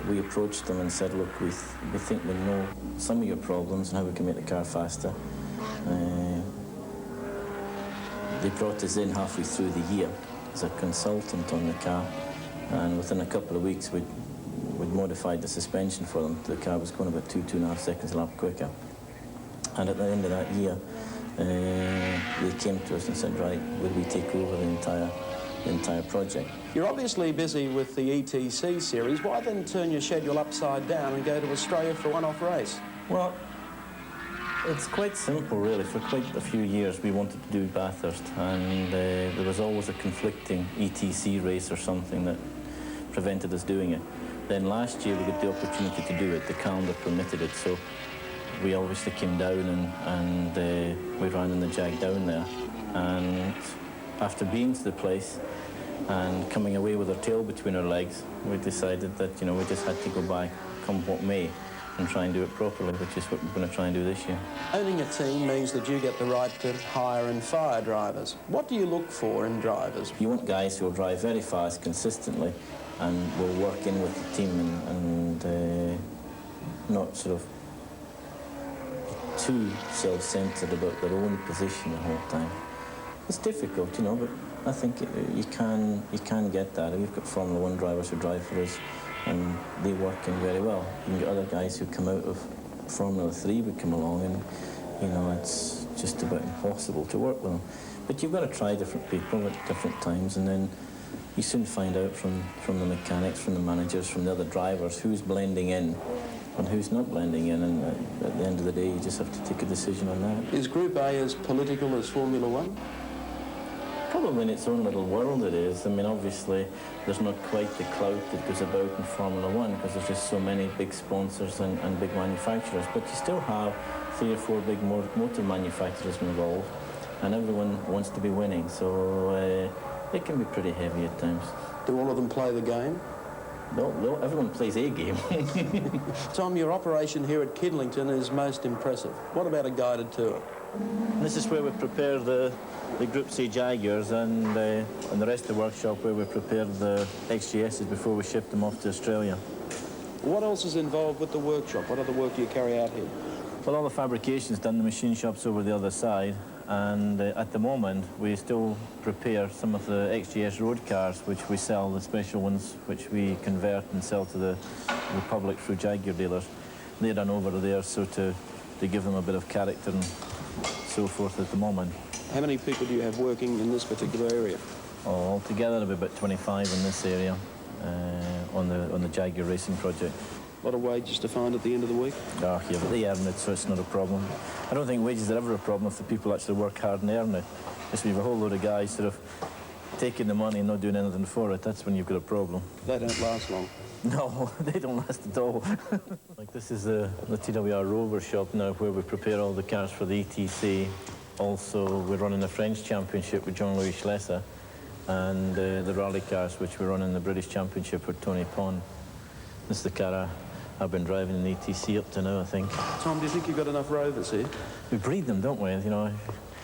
we approached them and said, look, we think we know some of your problems and how we can make the car faster. They brought us in halfway through the year as a consultant on the car, and within a couple of weeks we'd modified the suspension for them. The car was going about 2.5 seconds a lap quicker. And at the end of that year, they came to us and said, right, will we take over the entire project? You're obviously busy with the ETC series. Why then turn your schedule upside down and go to Australia for a one-off race? Well, it's quite simple, really. For quite a few years, we wanted to do Bathurst, and there was always a conflicting ETC race or something that prevented us doing it. Then last year, we got the opportunity to do it. The calendar permitted it, so we obviously came down and we ran in the Jag down there. And after being to the place and coming away with our tail between our legs, we decided that, you know, we just had to go back, come what may, and try and do it properly, which is what we're going to try and do this year. Owning a team means that you get the right to hire and fire drivers. What do you look for in drivers? You want guys who will drive very fast consistently and will work in with the team and not sort of too self-centred about their own position the whole time. It's difficult, you know, but I think you can get that. We've got Formula 1 drivers who drive for us, and they work in very well. You can get other guys who come out of Formula 3 would come along, and you know, it's just about impossible to work with them. But you've got to try different people at different times, and then you soon find out from the mechanics, from the managers, from the other drivers, who's blending in and who's not blending in, and at the end of the day, you just have to take a decision on that. Is Group A as political as Formula 1? Probably in its own little world it is. I mean, obviously, there's not quite the clout that goes about in Formula 1 because there's just so many big sponsors and big manufacturers. But you still have 3 or 4 big motor manufacturers involved, and everyone wants to be winning. So it can be pretty heavy at times. Do all of them play the game? No, everyone plays a game. Tom, your operation here at Kidlington is most impressive. What about a guided tour? This is where we prepare the Group C Jaguars and the rest of the workshop where we prepare the XGSs before we ship them off to Australia. What else is involved with the workshop? What other work do you carry out here? Well, all the fabrication's done, the machine shop's over the other side, and at the moment we still prepare some of the XGS road cars, which we sell, the special ones which we convert and sell to the public through Jaguar dealers. They're done over there, so to give them a bit of character and so forth at the moment. How many people do you have working in this particular area? Altogether, there'll be about 25 in this area on the Jaguar racing project. A lot of wages to find at the end of the week? Oh, yeah, but they earn it, so it's not a problem. I don't think wages are ever a problem if the people actually work hard and earn it. Just when you have a whole load of guys sort of taking the money and not doing anything for it, that's when you've got a problem. They don't last long. No, they don't last at all. Like, this is the TWR Rover shop now, where we prepare all the cars for the ETC. Also, we're running the French Championship with Jean-Louis Schlesser, and the rally cars, which we're running the British Championship with Tony Pond. This is the car I've been driving in the ETC up to now, I think. Tom, do you think you've got enough rovers here? We breed them, don't we? You know.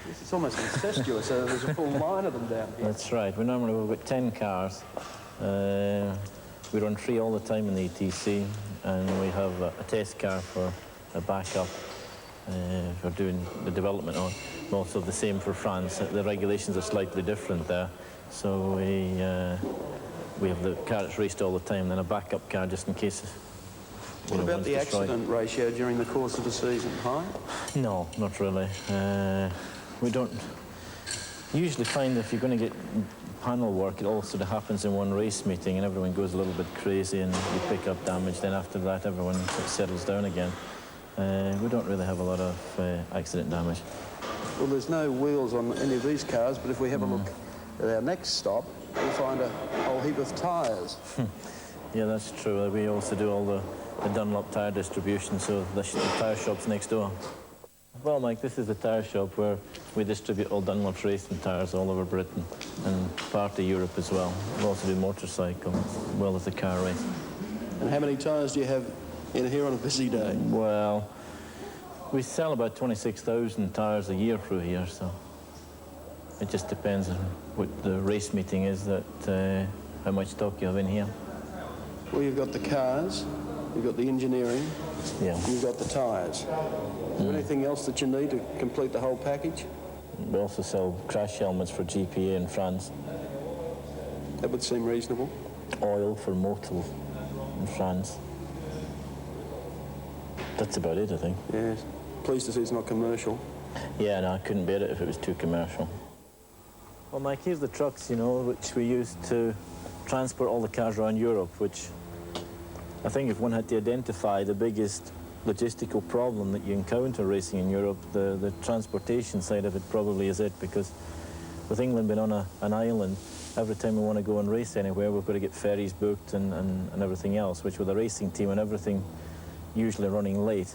It's almost incestuous, so there's a full line of them down here. That's right. We've got 10 cars. We run 3 all the time in the ETC, and we have a test car for a backup. We're doing the development on. Also the same for France. The regulations are slightly different there. So we have the car that's raced all the time, then a backup car just in case. What about the accident ratio during the course of the season? High? No, not really. We don't usually find that if you're going to get panel work, it all sort of happens in one race meeting and everyone goes a little bit crazy and you pick up damage. Then after that, everyone sort of settles down again. We don't really have a lot of accident damage. Well, there's no wheels on any of these cars, but if we have a look at our next stop, we'll find a whole heap of tyres. Yeah, that's true. We also do all the Dunlop tyre distribution, so the tyre shop's next door. Well, Mike, this is the tyre shop where we distribute all Dunlop's racing tyres all over Britain and part of Europe as well. We also do motorcycle as well as the car race. And how many tyres do you have in here on a busy day? Well, we sell about 26,000 tyres a year through here, so it just depends on what the race meeting is, that how much stock you have in here. Well, you've got the cars, you've got the engineering, yeah, you've got the tyres. Is there anything else that you need to complete the whole package? We also sell crash helmets for GPA in France. That would seem reasonable. Oil for motor in France. That's about it, I think. Yes. Pleased to see it's not commercial. Yeah, no, I couldn't bear it if it was too commercial. Well, Mike, here's the trucks, you know, which we use to transport all the cars around Europe, which I think if one had to identify the biggest logistical problem that you encounter racing in Europe, the transportation side of it probably is it, because with England being on an island, every time we want to go and race anywhere, we've got to get ferries booked and everything else, which with a racing team and everything usually running late,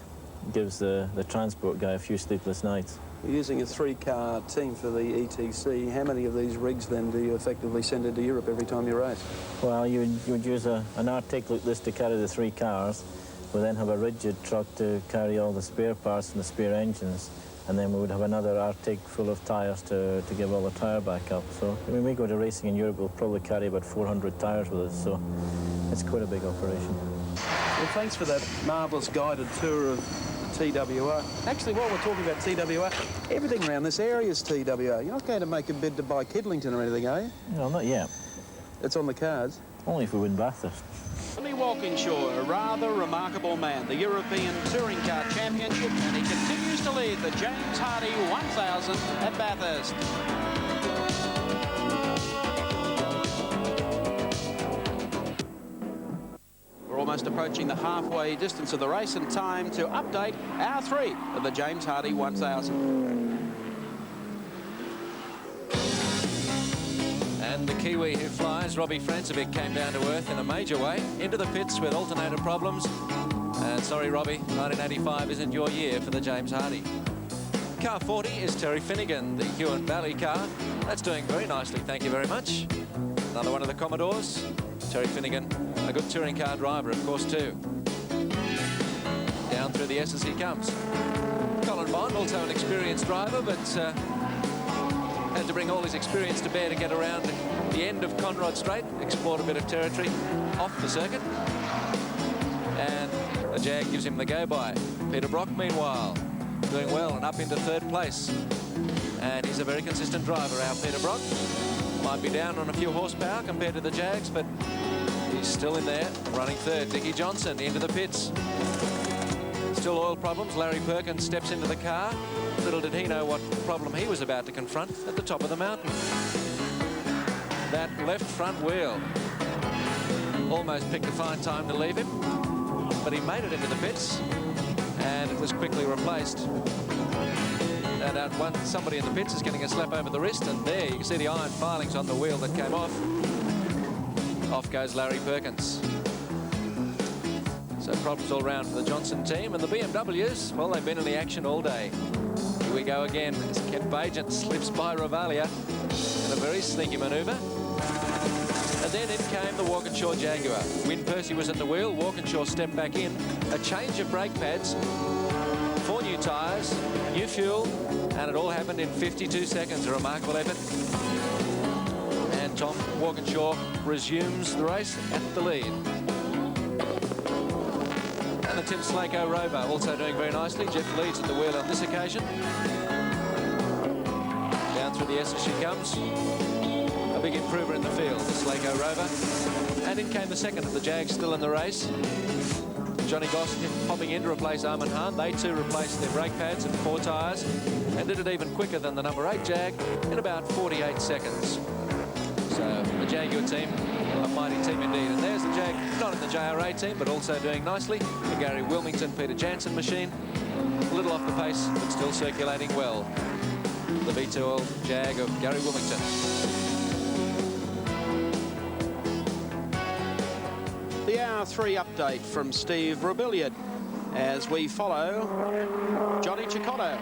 gives the transport guy a few sleepless nights. You're using a 3-car team for the ETC. How many of these rigs then do you effectively send into Europe every time you race? Well, you would use an Arctic like this to carry the 3 cars. We then have a rigid truck to carry all the spare parts and the spare engines. And then we would have another Arctic full of tyres to give all the tyre backup. So when we go to racing in Europe, we'll probably carry about 400 tyres with us. So it's quite a big operation. Well, thanks for that marvellous guided tour of TWR. Actually, while we're talking about TWR, everything around this area is TWR. You're not going to make a bid to buy Kidlington or anything, are you? No, not yet. It's on the cards. Only if we win Bathurst. Tony Walkinshaw, a rather remarkable man, the European Touring Car Championship, and he continues to lead the James Hardy 1000 at Bathurst. We're almost approaching the halfway distance of the race, and time to update hour 3 of the James Hardy 1000. And the Kiwi who flies, Robbie Francevic, came down to earth in a major way, into the pits with alternator problems. And sorry, Robbie, 1985 isn't your year for the James Hardy. Car 40 is Terry Finnegan, the Hewitt Valley car. That's doing very nicely, thank you very much. Another one of the Commodores. Terry Finnegan, a good touring car driver, of course, too. Down through the S's he comes. Colin Bond, also an experienced driver, but had to bring all his experience to bear to get around the end of Conrod Straight, explored a bit of territory off the circuit. And the Jag gives him the go-by. Peter Brock, meanwhile, doing well and up into 3rd place. And he's a very consistent driver, our Peter Brock. Might be down on a few horsepower compared to the Jags, but he's still in there, running 3rd. Dickie Johnson into the pits. Still oil problems. Larry Perkins steps into the car. Little did he know what problem he was about to confront at the top of the mountain. That left front wheel almost picked a fine time to leave him, but he made it into the pits, and it was quickly replaced. And somebody in the pits is getting a slap over the wrist, and there you can see the iron filings on the wheel that came off. Off goes Larry Perkins. So problems all round for the Johnson team. And the BMWs, well, they've been in the action all day. Here we go again as Kent Bagent slips by Ravalia in a very sneaky manoeuvre. And then in came the Walkinshaw Jaguar. Wynne Percy was at the wheel. Walkinshaw stepped back in. A change of brake pads, 4 new tyres, new fuel, and it all happened in 52 seconds. A remarkable effort. And Tom Walkinshaw resumes the race at the lead. And the Tim Slako Rover also doing very nicely. Jeff leads at the wheel on this occasion. Down through the S's she comes. A big improver in the field, the Slako Rover. And in came the second of the Jags, still in the race. Johnny Goss popping in to replace Armin Hahn. They too replaced their brake pads and 4 tyres and did it even quicker than the number 8 Jag in about 48 seconds. So the Jaguar team, a mighty team indeed. And there's the Jag, not in the JRA team, but also doing nicely. The Gary Wilmington, Peter Jansen machine. A little off the pace, but still circulating well. The V12 Jag of Gary Wilmington. The Hour 3 update from Steve Robilliard as we follow Johnny Cecotto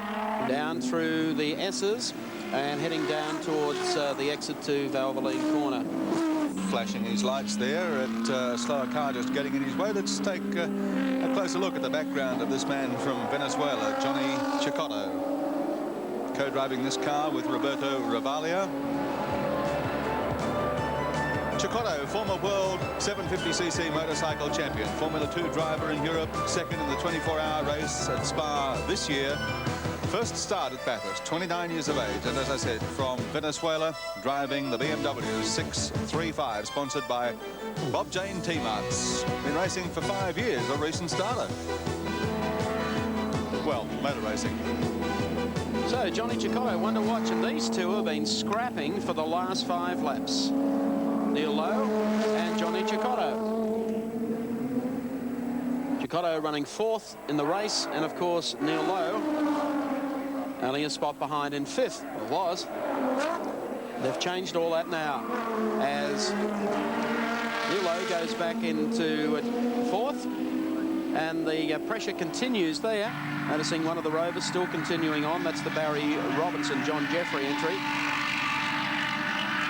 down through the S's and heading down towards the exit to Valvoline Corner. Flashing his lights there at a slower car just getting in his way. Let's take a closer look at the background of this man from Venezuela, Johnny Cecotto. Co-driving this car with Roberto Ravaglia. Cecotto, former world 750cc motorcycle champion, Formula 2 driver in Europe, second in the 24-hour race at Spa this year. First start at Bathurst, 29 years of age, and as I said, from Venezuela, driving the BMW 635, sponsored by Bob Jane T-Marts. Been racing for 5 years, a recent starter. Well, motor racing. So, Johnny Cecotto, one to watch, and these two have been scrapping for the last 5 laps. Neil Lowe and Johnny Cecotto. Cecotto running 4th in the race, and of course Neil Lowe only a spot behind in 5th. It was. They've changed all that now as Neil Lowe goes back into 4th, and the pressure continues there. Noticing one of the Rovers still continuing on. That's the Barry Robinson, John Jeffrey entry.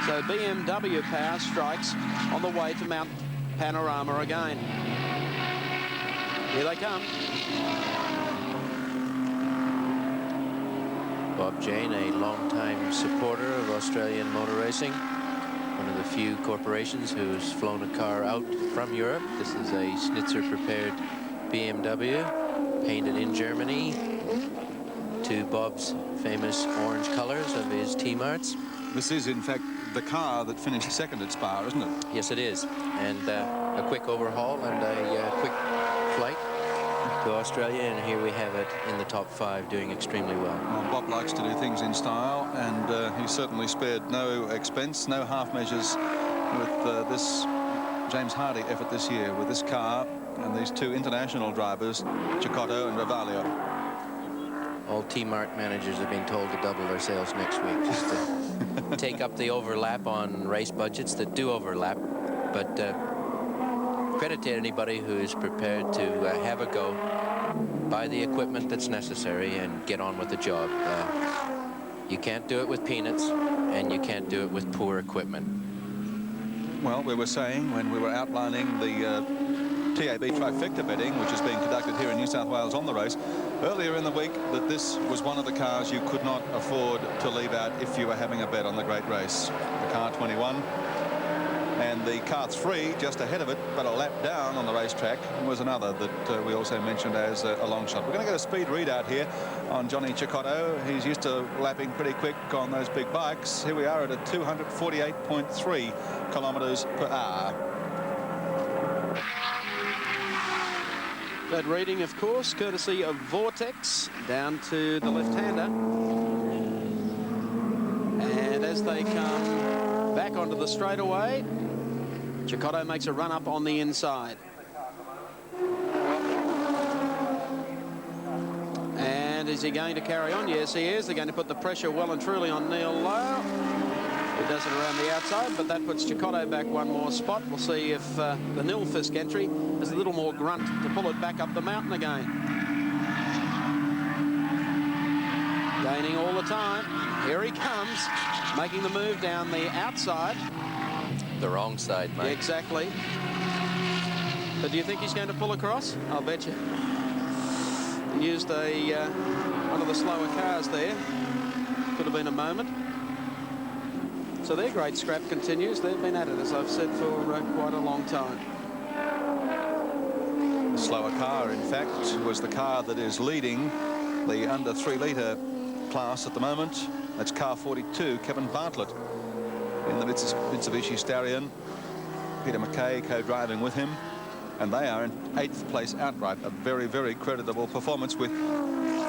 So BMW power strikes on the way to Mount Panorama again. Here they come. Bob Jane, a long-time supporter of Australian motor racing. One of the few corporations who's flown a car out from Europe. This is a Schnitzer-prepared BMW, painted in Germany to Bob's famous orange colors of his T-Marts. This is, in fact, the car that finished second at Spa, isn't it? Yes, it is. And a quick overhaul and a quick flight to Australia, and here we have it in the top 5, doing extremely well. Well, Bob likes to do things in style, and he certainly spared no expense, no half measures with this James Hardy effort this year with this car and these two international drivers, Cecotto and Ravaglia. All T-Mart managers have been told to double their sales next week, just to take up the overlap on race budgets that do overlap. But credit to anybody who is prepared to have a go, buy the equipment that's necessary, and get on with the job. You can't do it with peanuts, and you can't do it with poor equipment. Well, we were saying when we were outlining the TAB trifecta betting, which is being conducted here in New South Wales on the race, earlier in the week, that this was one of the cars you could not afford to leave out if you were having a bet on the great race. The car 21 and the car 3 just ahead of it, but a lap down on the racetrack, was another that we also mentioned as a long shot. We're going to get a speed readout here on Johnny Cecotto. He's used to lapping pretty quick on those big bikes. Here we are at a 248.3 kilometres per hour. That reading, of course, courtesy of Vortex, down to the left-hander. And as they come back onto the straightaway, Cecotto makes a run up on the inside. And is he going to carry on? Yes, he is. They're going to put the pressure well and truly on Neil Lowe. He does it around the outside, but that puts Cecotto back one more spot. We'll see if the Nilfisk entry has a little more grunt to pull it back up the mountain again. Gaining all the time. Here he comes, making the move down the outside. The wrong side, mate. Exactly. But do you think he's going to pull across? I'll bet you. He used one of the slower cars there. Could have been a moment. So their great scrap continues. They've been at it, as I've said, for quite a long time. The slower car, in fact, was the car that is leading the under 3-litre class at the moment. That's car 42, Kevin Bartlett, in the Mitsubishi Starion. Peter McKay co-driving with him, and they are in 8th place outright. A very, very creditable performance with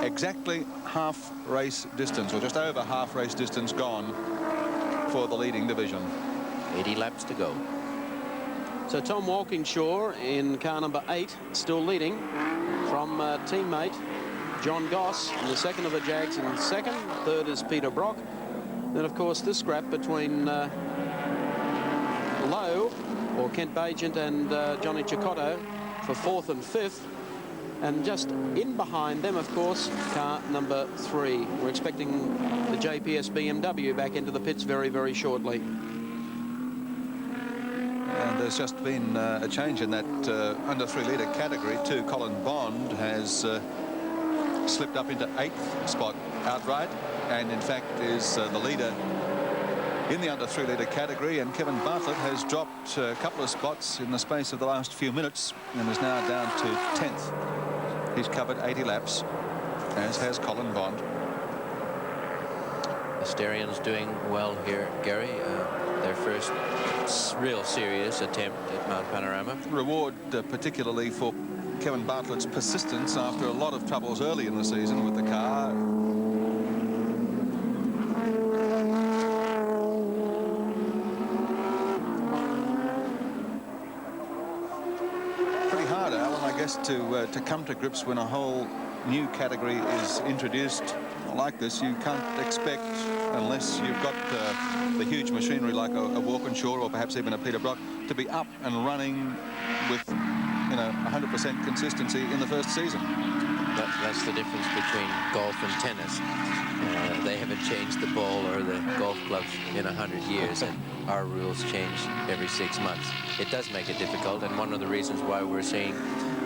exactly half race distance, or just over half race distance gone for the leading division. 80 laps to go. So Tom Walkinshaw in car number 8, still leading from teammate John Goss in the second of the Jags in second. Third is Peter Brock. Then, of course, this scrap between Lowe, or Kent Bagent and Johnny Cicotto for 4th and 5th. And just in behind them, of course, car number 3. We're expecting the JPS BMW back into the pits very, very shortly. And there's just been a change in that under 3 litre category too. Colin Bond has slipped up into 8th spot outright, and in fact is the leader in the under 3 litre category. And Kevin Bartlett has dropped a couple of spots in the space of the last few minutes and is now down to 10th. He's covered 80 laps, as has Colin Bond. The Styrians doing well here, Gary. Their first real serious attempt at Mount Panorama. Reward particularly for Kevin Bartlett's persistence after a lot of troubles early in the season with the car. Pretty hard, Alan, I guess, to come to grips when a whole new category is introduced like this. You can't expect, unless you've got the huge machinery like a Walkinshaw or perhaps even a Peter Brock, to be up and running with 100% consistency in the first season. That's the difference between golf and tennis. They haven't changed the ball or the golf clubs in 100 years, and our rules change every 6 months. It does make it difficult, and one of the reasons why we're seeing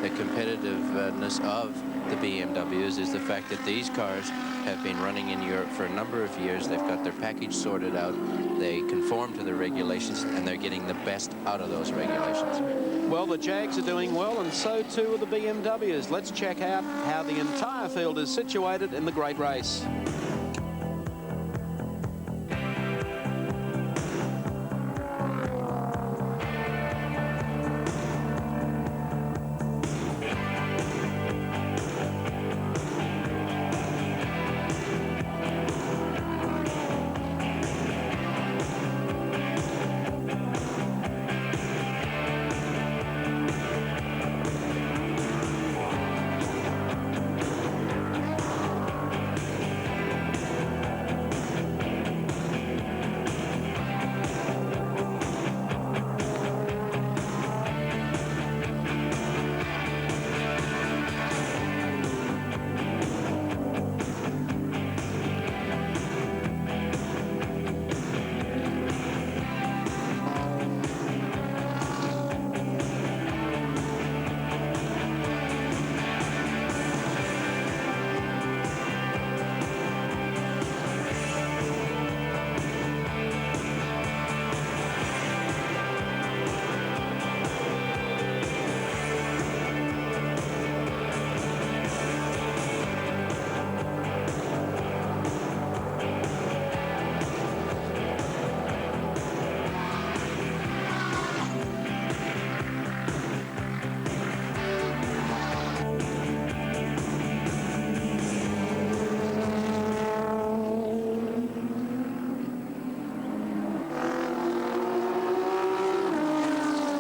the competitiveness of the BMWs is the fact that these cars have been running in Europe for a number of years. They've got their package sorted out. They conform to the regulations, and they're getting the best out of those regulations. Well, the Jags are doing well, and so too are the BMWs. Let's check out how the entire field is situated in the great race.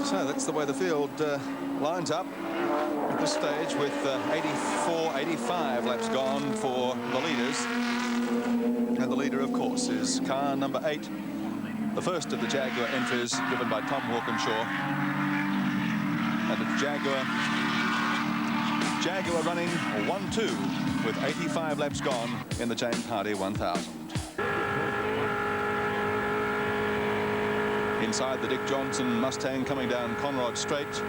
So that's the way the field lines up at this stage, with 84, 85 laps gone for the leaders. And the leader, of course, is car number 8, the first of the Jaguar entries, driven by Tom Walkinshaw. And it's Jaguar running 1-2 with 85 laps gone in the James Hardy 1000. Inside the Dick Johnson Mustang coming down Conrod Straight.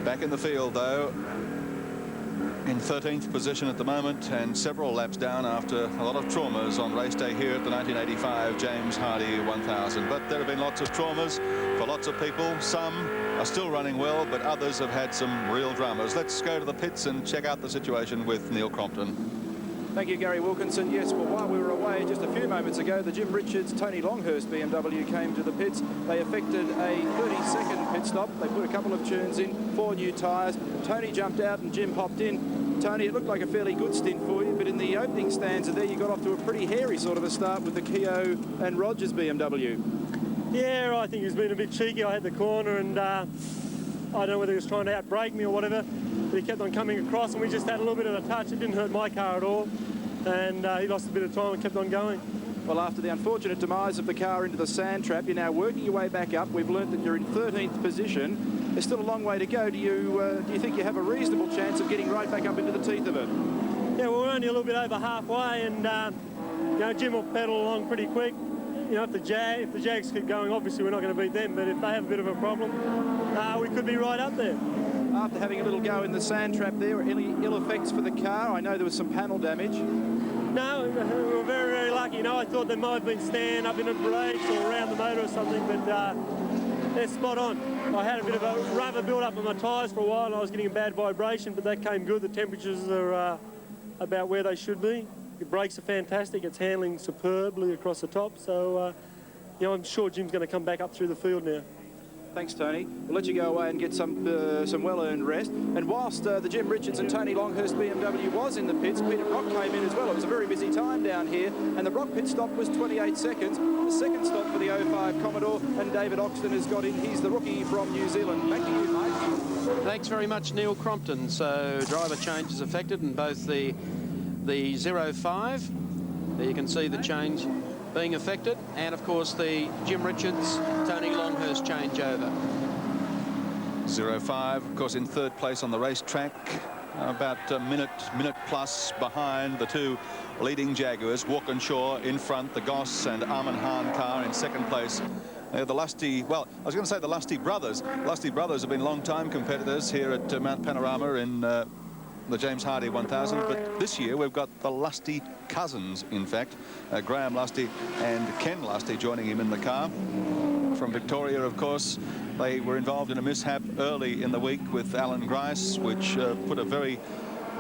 Back in the field, though, in 13th position at the moment, and several laps down after a lot of traumas on race day here at the 1985 James Hardy 1000. But there have been lots of traumas for lots of people. Some are still running well, but others have had some real dramas. Let's go to the pits and check out the situation with Neil Crompton. Thank you, Gary Wilkinson. Yes, well, while we were away just a few moments ago, the Jim Richards, Tony Longhurst BMW came to the pits. They effected a 30-second pit stop. They put a couple of tunes in, 4 new tyres. Tony jumped out and Jim hopped in. Tony, it looked like a fairly good stint for you, but in the opening stanza there, you got off to a pretty hairy sort of a start with the Keogh and Rogers BMW. Yeah, I think he's been a bit cheeky. I had the corner, and I don't know whether he was trying to outbrake me or whatever, but he kept on coming across, and we just had a little bit of a touch. It didn't hurt my car at all, and he lost a bit of time and kept on going. Well, after the unfortunate demise of the car into the sand trap, you're now working your way back up. We've learnt that you're in 13th position. There's still a long way to go. Do you think you have a reasonable chance of getting right back up into the teeth of it? Yeah, well, we're only a little bit over halfway, and you know, Jim will pedal along pretty quick. You know, if the Jags keep going, obviously we're not going to beat them, but if they have a bit of a problem, we could be right up there. After having a little go in the sand trap there, any ill effects for the car? I know there was some panel damage. No, we were very, very lucky. You know, I thought they might have been stand up in the brakes or around the motor or something, but they're spot on. I had a bit of a rubber build-up on my tyres for a while, and I was getting a bad vibration, but that came good. The temperatures are about where they should be. The brakes are fantastic. It's handling superbly across the top. So, you know, I'm sure Jim's going to come back up through the field now. Thanks, Tony. We'll let you go away and get some well-earned rest. And whilst the Jim Richards and Tony Longhurst BMW was in the pits, Peter Brock came in as well. It was a very busy time down here, and the Brock pit stop was 28 seconds. The second stop for the 05 Commodore, and David Oxton has got in. He's the rookie from New Zealand. Back to you, mate. Thanks very much, Neil Crompton. So driver change is affected in both the 05. There you can see the change being affected, and of course the Jim Richards, Tony Longhurst changeover. 05, of course, in third place on the racetrack, about a minute plus behind the two leading Jaguars. Walkinshaw in front, the Goss and Armin Hahn car in second place. The Lusty, well, I was going to say the Lusty brothers. Lusty brothers have been long-time competitors here at Mount Panorama in the James Hardy 1000, but this year we've got the Lusty cousins, in fact. Graham Lusty and Ken Lusty joining him in the car. From Victoria, of course, they were involved in a mishap early in the week with Alan Grice, which put a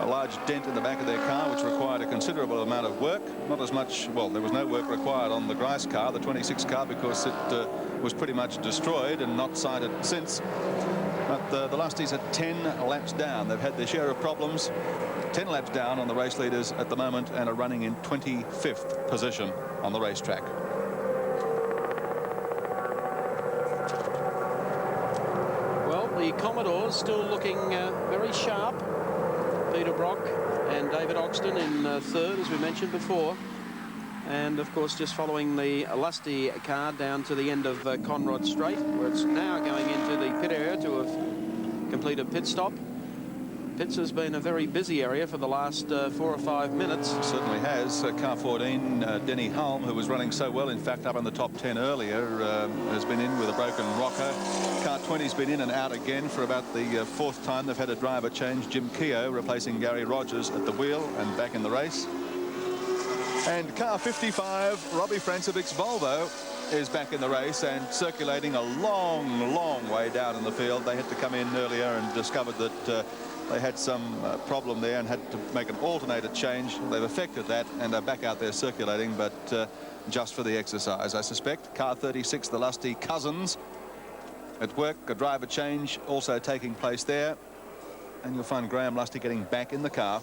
large dent in the back of their car, which required a considerable amount of work. Not as much, well, there was no work required on the Grice car, the 26 car, because it was pretty much destroyed and not sighted since. But the Lusties are 10 laps down. They've had their share of problems. 10 laps down on the race leaders at the moment and are running in 25th position on the racetrack. Well, the Commodores still looking very sharp. Peter Brock and David Oxton in third, as we mentioned before. And, of course, just following the Lusty car down to the end of Conrod Straight, where it's now going into the pit area to have completed pit stop. Pits has been a very busy area for the last 4 or 5 minutes. It certainly has. Car 14, Denny Hulme, who was running so well, in fact, up in the top 10 earlier, has been in with a broken rocker. Car 20's been in and out again for about the fourth time. They've had a driver change. Jim Keogh replacing Gary Rogers at the wheel and back in the race. And car 55, Robbie Francevic's Volvo, is back in the race and circulating a long way down in the field. They had to come in earlier and discovered that they had some problem there and had to make an alternator change. They've effected that and are back out there circulating, but just for the exercise, I suspect. Car 36, the Lusty cousins at work. A driver change also taking place there. And you'll find Graham Lusty getting back in the car.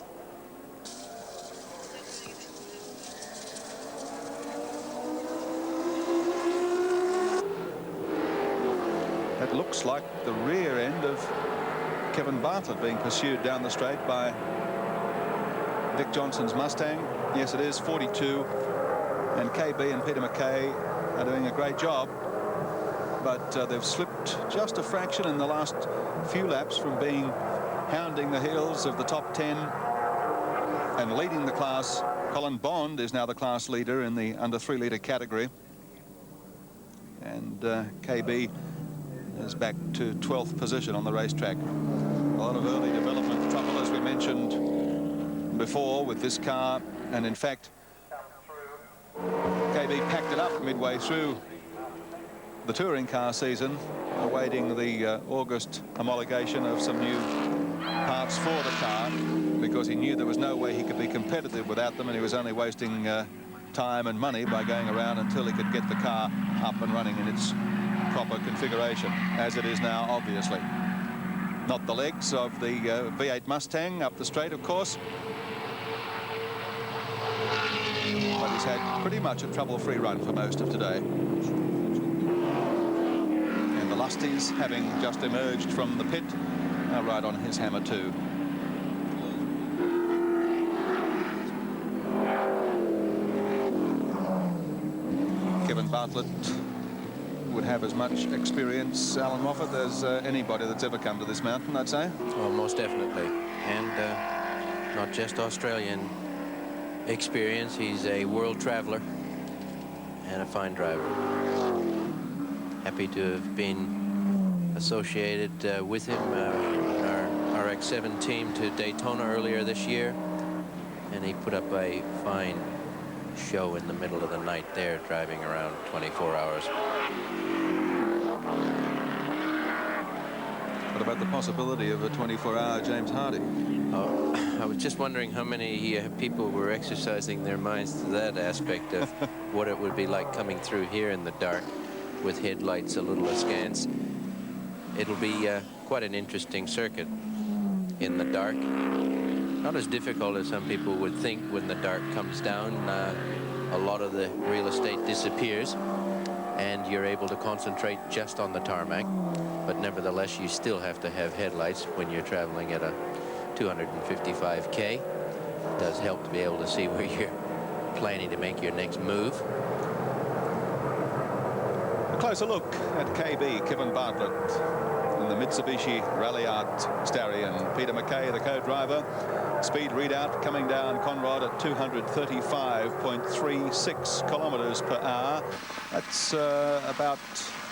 It looks like the rear end of Kevin Bartlett being pursued down the straight by Dick Johnson's Mustang. Yes, it is 42. And KB and Peter McKay are doing a great job. But they've slipped just a fraction in the last few laps from being hounding the heels of the top 10 and leading the class. Colin Bond is now the class leader in the under 3 litre category. And KB is back to 12th position on the racetrack. A lot of early development trouble, as we mentioned before, with this car. And in fact, KB packed it up midway through the touring car season, awaiting the August homologation of some new parts for the car, because he knew there was no way he could be competitive without them, and he was only wasting time and money by going around until he could get the car up and running in its proper configuration, as it is now, obviously. Not the legs of the V8 Mustang up the straight, of course, but he's had pretty much a trouble-free run for most of today. And the Lusties, having just emerged from the pit, are right on his hammer too. Bartlett would have as much experience, Alan Moffat, as anybody that's ever come to this mountain, I'd say. Well, most definitely. And not just Australian experience. He's a world traveler and a fine driver. Happy to have been associated with him in our RX-7 team to Daytona earlier this year. And he put up a fine show in the middle of the night there, driving around 24 hours. What about the possibility of a 24-hour James Hardy? Oh, I was just wondering how many people were exercising their minds to that aspect of what it would be like coming through here in the dark with headlights a little askance. It'll be quite an interesting circuit in the dark. Not as difficult as some people would think. When the dark comes down, a lot of the real estate disappears and you're able to concentrate just on the tarmac. But nevertheless, you still have to have headlights when you're traveling at a 255K. It does help to be able to see where you're planning to make your next move. A closer look at KB, Kevin Bartlett, in the Mitsubishi Rally Art Starion. Peter McKay, the co-driver. Speed readout coming down Conrod at 235.36 kilometres per hour. That's about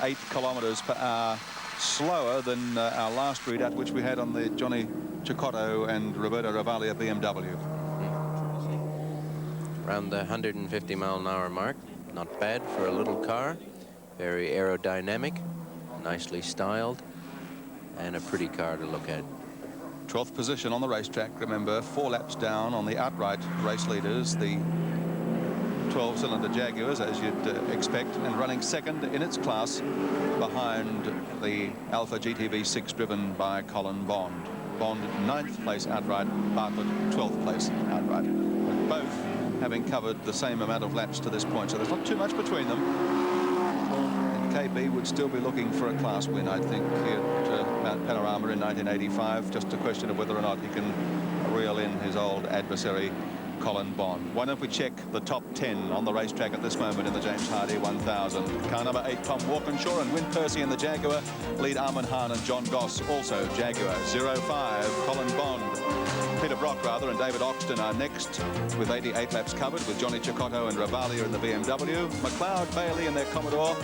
8 kilometres per hour slower than our last readout, which we had on the Johnny Cicotto and Roberto Ravaglia BMW. Around the 150 mile an hour mark. Not bad for a little car. Very aerodynamic, nicely styled, and a pretty car to look at. 12th position on the racetrack, remember, 4 laps down on the outright race leaders, the 12-cylinder Jaguars, as you'd expect, and running second in its class behind the Alpha GTV6 driven by Colin Bond. Bond 9th place outright, Bartlett 12th place outright. But both having covered the same amount of laps to this point, so there's not too much between them. And KB would still be looking for a class win, I think, here at Mount Panorama in 1985. Just a question of whether or not he can reel in his old adversary, Colin Bond. Why don't we check the top 10 on the racetrack at this moment in the James Hardy 1000. Car number 8, Tom Walkinshaw, and Win Percy in the Jaguar. Lead Armin Hahn and John Goss, also Jaguar. 05, Colin Bond. Peter Brock, rather, and David Oxton are next with 88 laps covered, with Johnny Cicotto and Ravaglia in the BMW. McLeod, Bailey in their Commodore.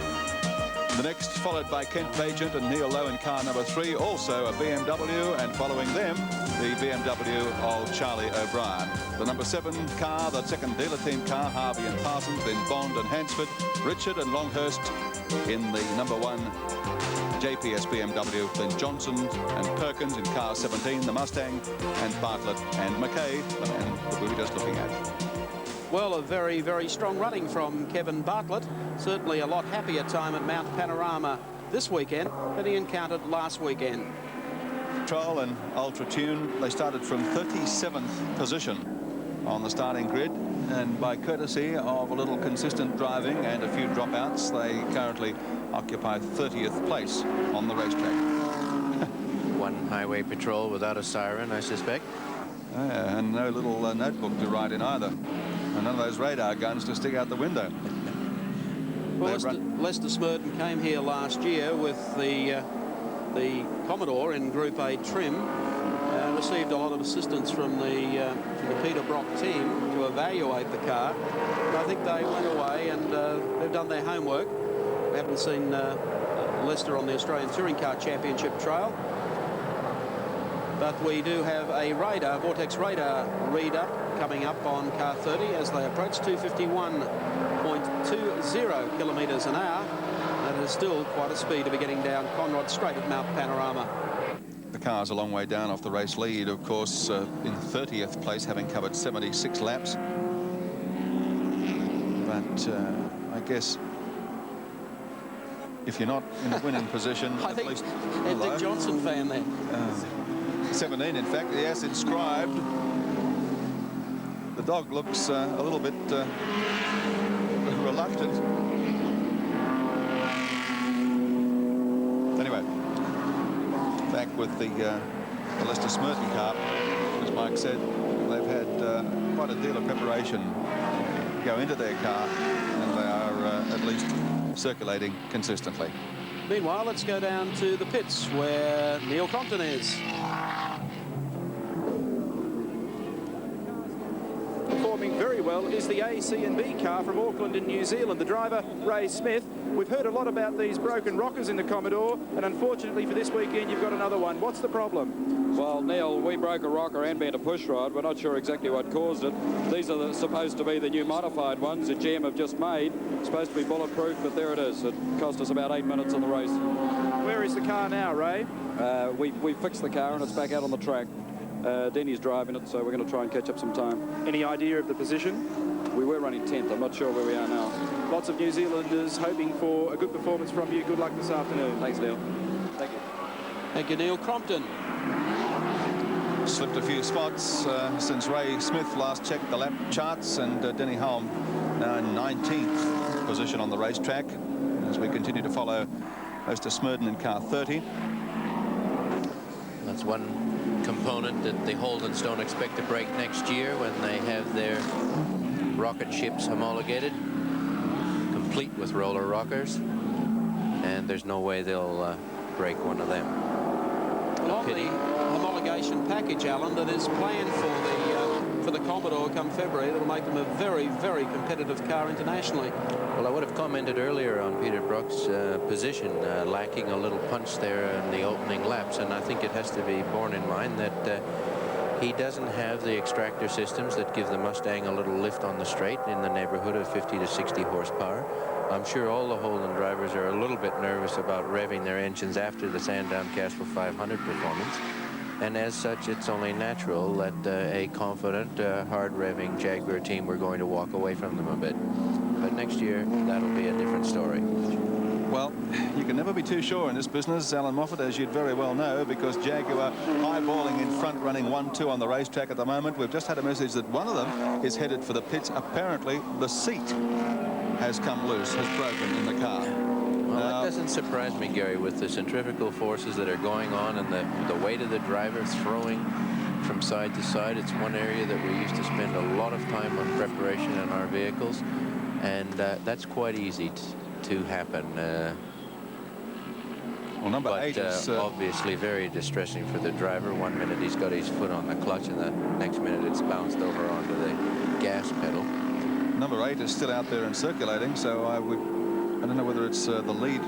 The next followed by Kent Pagent and Neil Lowe in car number 3, also a BMW, and following them, the BMW of Charlie O'Brien. The number 7 car, the second dealer team car, Harvey and Parsons, then Bond and Hansford, Richard and Longhurst in the number 1 JPS BMW, then Johnson and Perkins in car 17, the Mustang, and Bartlett and McKay, the man that we were just looking at. Well, a very, very strong running from Kevin Bartlett. Certainly a lot happier time at Mount Panorama this weekend than he encountered last weekend. Troll and Ultra Tune, they started from 37th position on the starting grid, and by courtesy of a little consistent driving and a few dropouts, they currently occupy 30th place on the racetrack. One highway patrol without a siren, I suspect. And no little notebook to write in either. And none of those radar guns to stick out the window. Well, Lester Smurton came here last year with the Commodore in Group A trim. Received a lot of assistance from the Peter Brock team to evaluate the car. But I think they went away and they've done their homework. We haven't seen Lester on the Australian Touring Car Championship trail. But we do have a radar, Vortex radar reader coming up on car 30 as they approach 251.20 kilometres an hour. That is still quite a speed to be getting down Conrod Straight at Mount Panorama. The car's a long way down off the race lead, of course, in 30th place, having covered 76 laps. But I guess if you're not in a winning position, I think least, a Dick Johnson fan there. 17, in fact, yes, inscribed. The dog looks a little bit reluctant. Anyway, back with the Lester Smurton car. As Mike said, they've had quite a deal of preparation go into their car, and they are at least circulating consistently. Meanwhile, let's go down to the pits where Neil Crompton is. Performing very well is the A, C and B car from Auckland in New Zealand. The driver, Ray Smith. We've heard a lot about these broken rockers in the Commodore, and unfortunately for this weekend, you've got another one. What's the problem? Well, Neil, we broke a rocker and bent a push rod. We're not sure exactly what caused it. These are supposed to be the new modified ones that GM have just made. Supposed to be bulletproof, but there it is. It cost us about 8 minutes in the race. Where is the car now, Ray? We fixed the car and it's back out on the track. Denny's driving it, so we're going to try and catch up some time. Any idea of the position? We were running 10th. I'm not sure where we are now. Lots of New Zealanders hoping for a good performance from you. Good luck this afternoon. Thanks, Neil. Thank you. Thank you, Neil Crompton. Slipped a few spots since Ray Smith last checked the lap charts, and Denny Hulme now in 19th position on the racetrack as we continue to follow Mr. Smurden in car 30. That's one component that the Holdens don't expect to break next year when they have their rocket ships homologated, complete with roller rockers, and there's no way they'll break one of them. On the homologation package, Alan, that is planned for the Commodore come February, that'll make them a very, very competitive car internationally. Well, I would have commented earlier on Peter Brook's position, lacking a little punch there in the opening laps, and I think it has to be borne in mind that he doesn't have the extractor systems that give the Mustang a little lift on the straight in the neighborhood of 50 to 60 horsepower. I'm sure all the Holden drivers are a little bit nervous about revving their engines after the Sandown Castle 500 performance. And as such, it's only natural that a confident, hard-revving Jaguar team, we're going to walk away from them a bit. But next year, that'll be a different story. Well, you can never be too sure in this business, Alan Moffat, as you'd very well know, because Jaguar eyeballing in front, running 1-2 on the racetrack at the moment. We've just had a message that one of them is headed for the pits. Apparently, the seat has come loose, has broken in the car. Well, that doesn't surprise me, Gary, with the centrifugal forces that are going on and the weight of the driver throwing from side to side. It's one area that we used to spend a lot of time on preparation in our vehicles, and that's quite easy to happen. Well, number 8 is obviously very distressing for the driver. 1 minute he's got his foot on the clutch, and the next minute it's bounced over onto the gas pedal. Number 8 is still out there and circulating, so I don't know whether it's the lead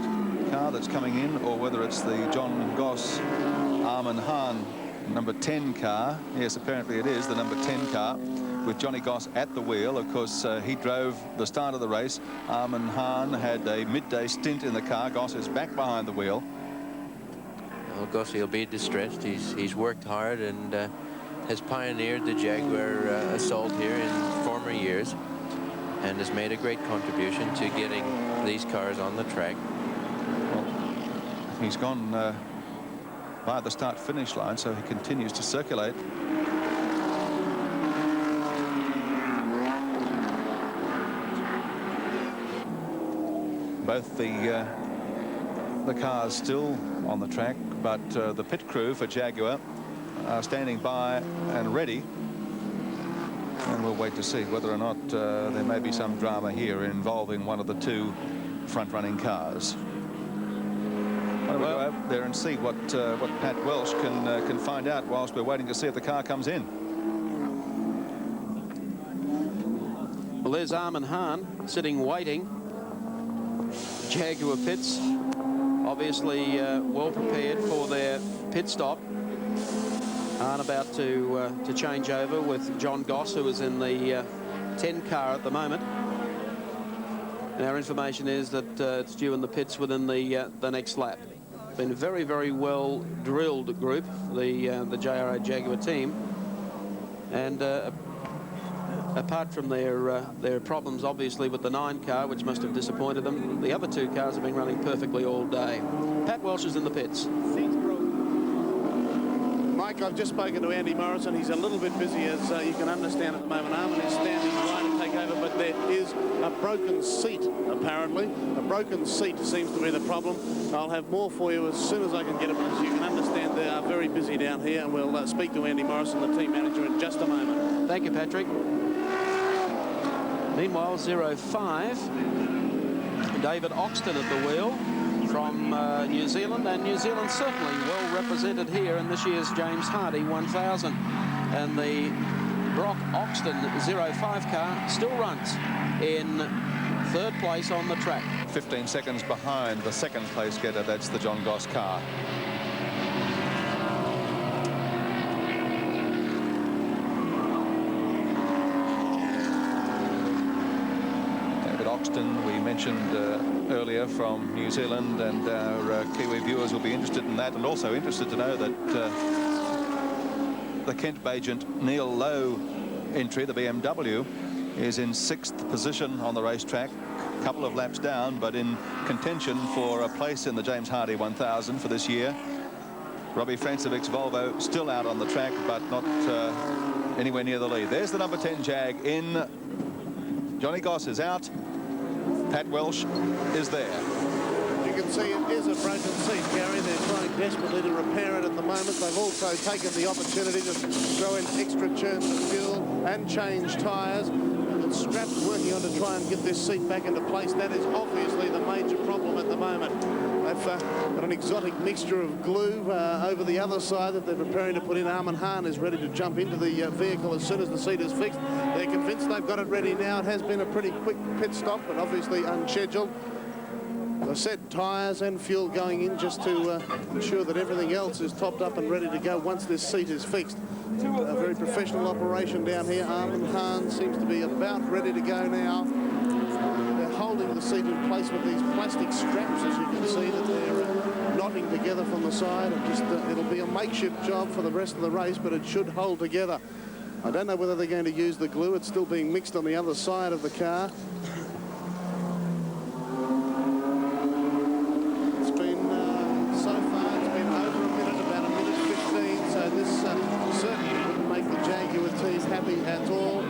car that's coming in or whether it's the John Goss, Armin Hahn number 10 car. Yes, apparently it is the number 10 car with Johnny Goss at the wheel. Of course, he drove the start of the race. Armin Hahn had a midday stint in the car. Goss is back behind the wheel. Well, Goss will be distressed. He's worked hard and has pioneered the Jaguar assault here in former years, and has made a great contribution to getting these cars on the track. Well, he's gone by the start-finish line, so he continues to circulate. Both the cars still on the track, but the pit crew for Jaguar are standing by and ready. And we'll wait to see whether or not there may be some drama here involving one of the two front-running cars. Why don't we go out there and see what Pat Welsh can find out whilst we're waiting to see if the car comes in. Well, there's Armin Hahn sitting waiting. Jaguar pits, obviously well prepared for their pit stop. Hahn about to change over with John Goss, who is in the 10 car at the moment. And our information is that it's due in the pits within the next lap. Been a very, very well drilled group, the JRA Jaguar team, and apart from their problems, obviously, with the 9 car, which must have disappointed them, the other 2 cars have been running perfectly all day. Pat Welsh is in the pits. Mike, I've just spoken to Andy Morrison. He's a little bit busy, as you can understand at the moment. Armin is standing by to take over, but there is a broken seat, apparently. A broken seat seems to be the problem. I'll have more for you as soon as I can get it, but as you can understand, they are very busy down here, and we'll speak to Andy Morrison, the team manager, in just a moment. Thank you, Patrick. Meanwhile, 05 David Oxton at the wheel from New Zealand, and New Zealand certainly well represented here in this year's James Hardy 1000. And the Brock Oxton 05 car still runs in third place on the track. 15 seconds behind the second place getter, that's the John Goss car. David Oxton, we mentioned earlier, from New Zealand, and our Kiwi viewers will be interested in that, and also interested to know that the Kent Bagent Neil Lowe entry, the BMW, is in 6th position on the racetrack, a couple of laps down, but in contention for a place in the James Hardy 1000 for this year. Robbie Francevic's Volvo still out on the track, but not anywhere near the lead. There's the number 10 Jag in. Johnny Goss is out. Pat Welsh is there. You can see it is a broken seat, Gary. They're trying desperately to repair it at the moment. They've also taken the opportunity to throw in extra churns of fuel and change tyres. And Scrap's working on to try and get this seat back into place. That is obviously the major problem at the moment. They've got an exotic mixture of glue over the other side that they're preparing to put in. Armin Hahn is ready to jump into the vehicle as soon as the seat is fixed. They're convinced they've got it ready now. It has been a pretty quick pit stop, but obviously unscheduled. As I said, tyres and fuel going in just to ensure that everything else is topped up and ready to go once this seat is fixed. A very professional operation down here. Armin Hahn seems to be about ready to go now. They're holding the seat in place with these plastic straps, as you can see, that they're knotting together from the side. And just it'll be a makeshift job for the rest of the race, but it should hold together. I don't know whether they're going to use the glue. It's still being mixed on the other side of the car. At all.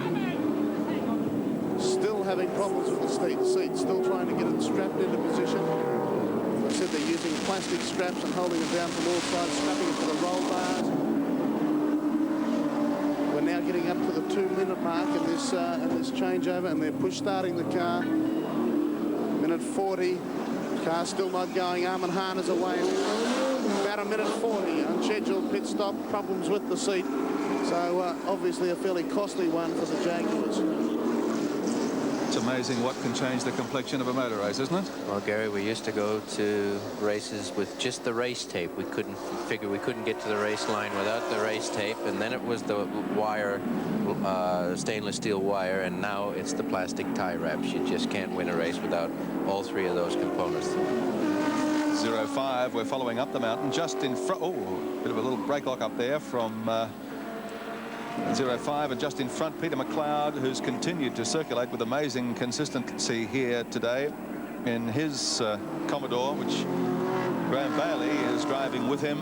Still having problems with the seat, still trying to get it strapped into position. As I said, they're using plastic straps and holding it down from all sides, strapping it to the roll bars. We're now getting up to the 2-minute mark in this changeover, and they're push-starting the car. Minute 40. Car still not going. Armin Hahn is away. About a minute 40. Unscheduled pit stop. Problems with the seat. So obviously a fairly costly one for the Jaguars. It's amazing what can change the complexion of a motor race, isn't it? Well, Gary, we used to go to races with just the race tape. We couldn't get to the race line without the race tape, and then it was the wire, stainless steel wire, and now it's the plastic tie wraps. You just can't win a race without all three of those components. 05, we're following up the mountain just in front. Oh, bit of a little brake lock up there from 05, and just in front Peter McLeod, who's continued to circulate with amazing consistency here today in his Commodore, which Graham Bailey is driving with him.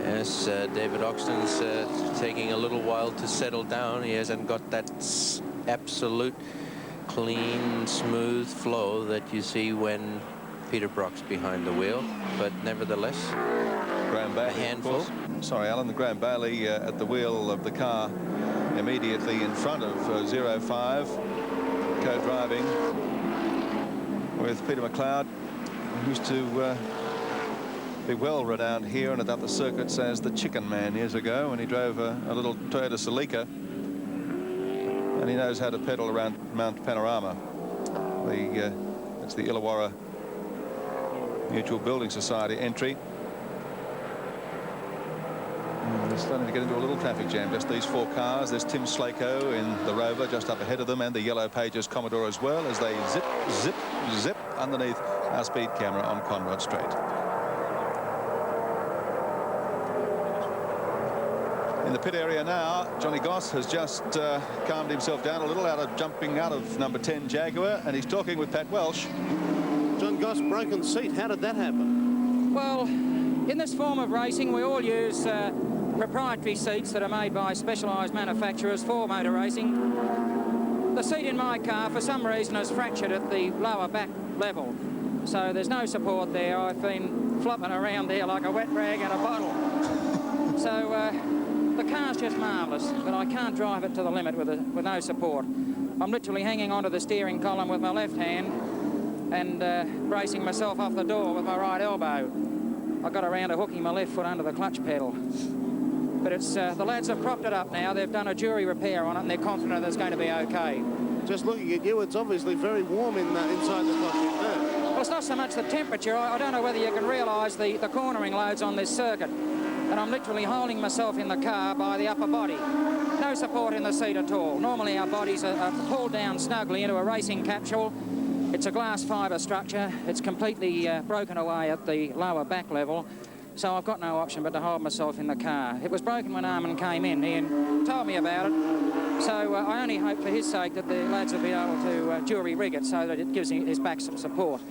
Yes, David Oxton's taking a little while to settle down. He hasn't got that absolute clean, smooth flow that you see when Peter Brock's behind the wheel, but nevertheless, Graham Bailey, a handful. Sorry, Alan, the Graham Bailey at the wheel of the car immediately in front of 05, co-driving with Peter McLeod, who used to be well renowned here and at other circuits as the Chicken Man years ago when he drove a little Toyota Celica, and he knows how to pedal around Mount Panorama. That's the Illawarra Mutual Building Society entry. They're starting to get into a little traffic jam, just these four cars. There's Tim Slako in the Rover just up ahead of them, and the Yellow Pages Commodore as well, as they zip, zip, zip underneath our speed camera on Conrod Straight. In the pit area now, Johnny Goss has just calmed himself down a little out of jumping out of number 10 Jaguar, and he's talking with Pat Welsh. John Goss, broken seat. How did that happen? Well, in this form of racing, we all use proprietary seats that are made by specialised manufacturers for motor racing. The seat in my car, for some reason, has fractured at the lower back level. So there's no support there. I've been flopping around there like a wet rag in a bottle. So the car's just marvellous, but I can't drive it to the limit with no support. I'm literally hanging onto the steering column with my left hand and bracing myself off the door with my right elbow. I got around to hooking my left foot under the clutch pedal. But it's the lads have propped it up now. They've done a jury repair on it, and they're confident it's going to be okay. Just looking at you, it's obviously very warm inside the cockpit there. Well, it's not so much the temperature. I don't know whether you can realise the cornering loads on this circuit. And I'm literally holding myself in the car by the upper body. No support in the seat at all. Normally our bodies are pulled down snugly into a racing capsule. It's a glass fibre structure. It's completely broken away at the lower back level. So I've got no option but to hold myself in the car. It was broken when Armin came in. Ian told me about it. So I only hope for his sake that the lads will be able to jury rig it so that it gives his back some support.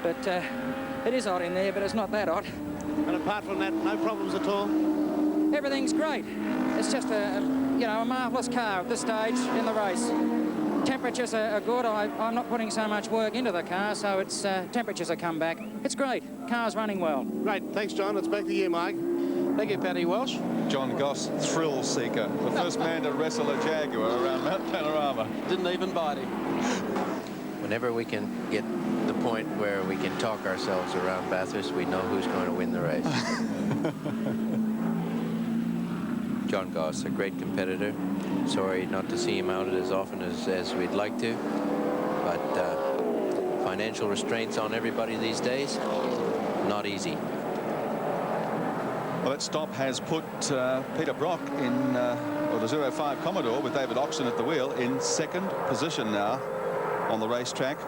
But it is hot in there, but it's not that hot. And apart from that, no problems at all? Everything's great. It's just a marvellous car at this stage in the race. Temperatures are good. I'm not putting so much work into the car, so its temperatures have come back. It's great. Car's running well. Great. Thanks, John. It's back to you, Mike. Thank you, Paddy Welsh. John Goss, thrill seeker, the first man to wrestle a Jaguar around Mount Panorama. Didn't even bite him. Whenever we can get the point where we can talk ourselves around Bathurst, we know who's going to win the race. John Goss, a great competitor. Sorry not to see him out as often as we'd like to, but financial restraints on everybody these days, not easy. Well, that stop has put Peter Brock in, the 05 Commodore with David Oxon at the wheel, in second position now on the racetrack,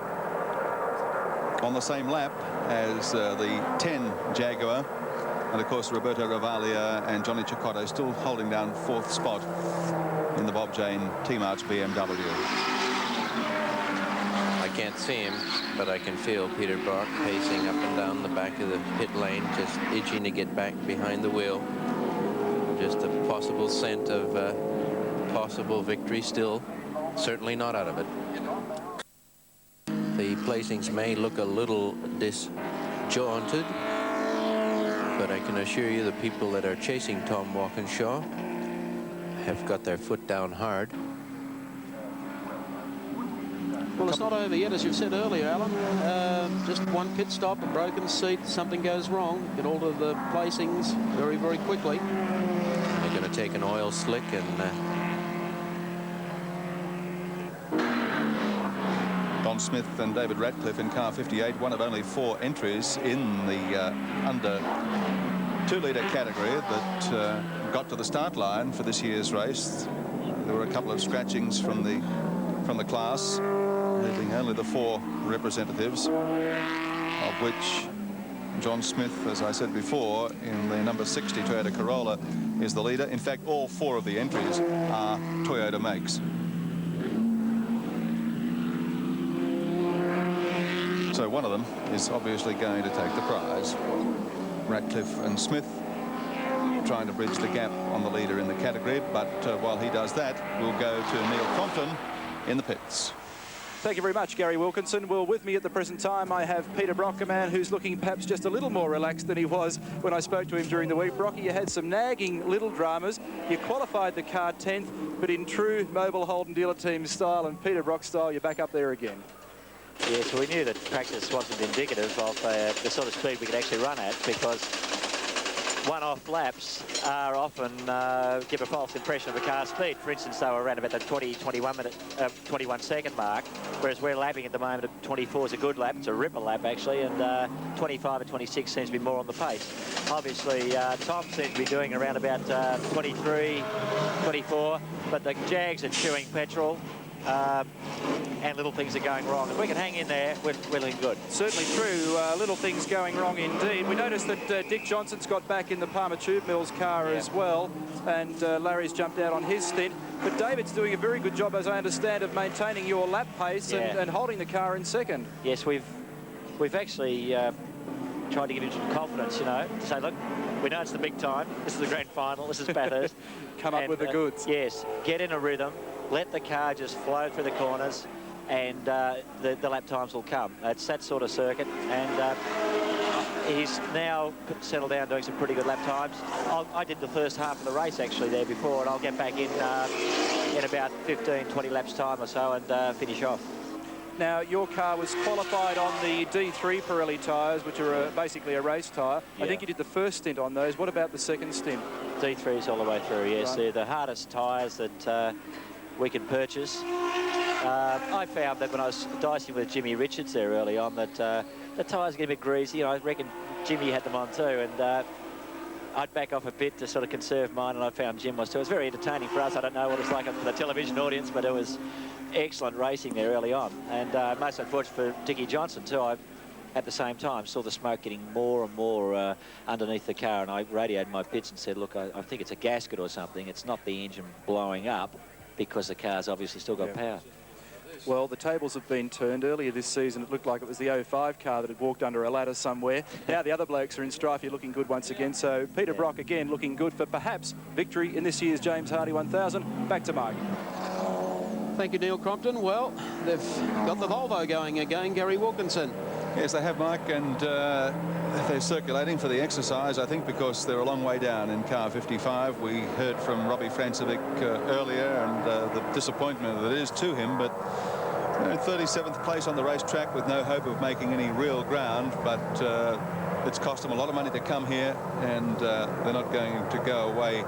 on the same lap as the 10 Jaguar. And of course, Roberto Ravaglia and Johnny Cicotto still holding down fourth spot in the Bob Jane T-March BMW. I can't see him, but I can feel Peter Brock pacing up and down the back of the pit lane, just itching to get back behind the wheel. Just a possible scent of possible victory still, certainly not out of it. The placings may look a little disjointed, but I can assure you the people that are chasing Tom Walkinshaw have got their foot down hard. Well, it's not over yet, as you've said earlier, Alan. Just one pit stop, a broken seat, something goes wrong. Get alter the placings very, very quickly. They're going to take an oil slick and... Don Smith and David Ratcliffe in car 58, one of only 4 entries in the under 2-litre category that got to the start line for this year's race. There were a couple of scratchings from the class, leaving only the 4 representatives, of which John Smith, as I said before, in the number 60 Toyota Corolla is the leader. In fact, all 4 of the entries are Toyota makes. So one of them is obviously going to take the prize. Ratcliffe and Smith trying to bridge the gap on the leader in the category, but while he does that, we'll go to Neil Compton in the pits. Thank you very much, Gary Wilkinson. Well, with me at the present time, I have Peter Brock, a man who's looking perhaps just a little more relaxed than he was when I spoke to him during the week. Brocky, you had some nagging little dramas. You qualified the car 10th, but in true Mobile Holden dealer team style and Peter Brock style, you're back up there again. Yeah, so we knew that practice wasn't indicative of the sort of speed we could actually run at, because one-off laps are often give a false impression of the car's speed. For instance, they were around about the 21 second mark, whereas we're lapping at the moment at 24 is a good lap. It's a ripper lap, actually, and 25 and 26 seems to be more on the pace. Obviously, Tom seems to be doing around about 23, 24, but the Jags are chewing petrol. And little things are going wrong. If we can hang in there, we're looking good. Certainly true. Little things going wrong indeed. We noticed that Dick Johnson's got back in the Palmer Tube Mills car as well, and Larry's jumped out on his stint. But David's doing a very good job, as I understand, of maintaining your lap pace and holding the car in second. Yes, we've actually tried to give him some confidence, you know, to say, look, we know it's the big time. This is the grand final. This is Bathurst. Come up with the goods. Yes, get in a rhythm. Let the car just flow through the corners, and the lap times will come. It's that sort of circuit, and he's now settled down doing some pretty good lap times. I did the first half of the race actually there before, and I'll get back in in about 15, 20 laps time or so and finish off. Now, your car was qualified on the D3 Pirelli tyres, which are basically a race tyre. Yeah. I think you did the first stint on those. What about the second stint? D3s all the way through, yes. Right. They're the hardest tyres that we can purchase. I found that when I was dicing with Jimmy Richards there early on that the tyres get a bit greasy. I reckon Jimmy had them on too, and I'd back off a bit to sort of conserve mine, and I found Jim was too. It was very entertaining for us. I don't know what it's like for the television audience, but it was excellent racing there early on. And most unfortunate for Dickie Johnson too. I, at the same time, saw the smoke getting more and more underneath the car, and I radioed my pits and said, look, I think it's a gasket or something. It's not the engine blowing up, because the car's obviously still got power. Well, the tables have been turned. Earlier this season, it looked like it was the 05 car that had walked under a ladder somewhere. Now the other blokes are in strife. You're looking good once again. So Peter Brock again looking good for perhaps victory in this year's James Hardy 1000. Back to Mark. Thank you, Neil Crompton. Well, they've got the Volvo going again, Gary Wilkinson. Yes, they have, Mike, and they're circulating for the exercise, I think, because they're a long way down in car 55. We heard from Robbie Francevic earlier, and the disappointment that is to him, but in 37th place on the racetrack with no hope of making any real ground, but it's cost them a lot of money to come here, and they're not going to go away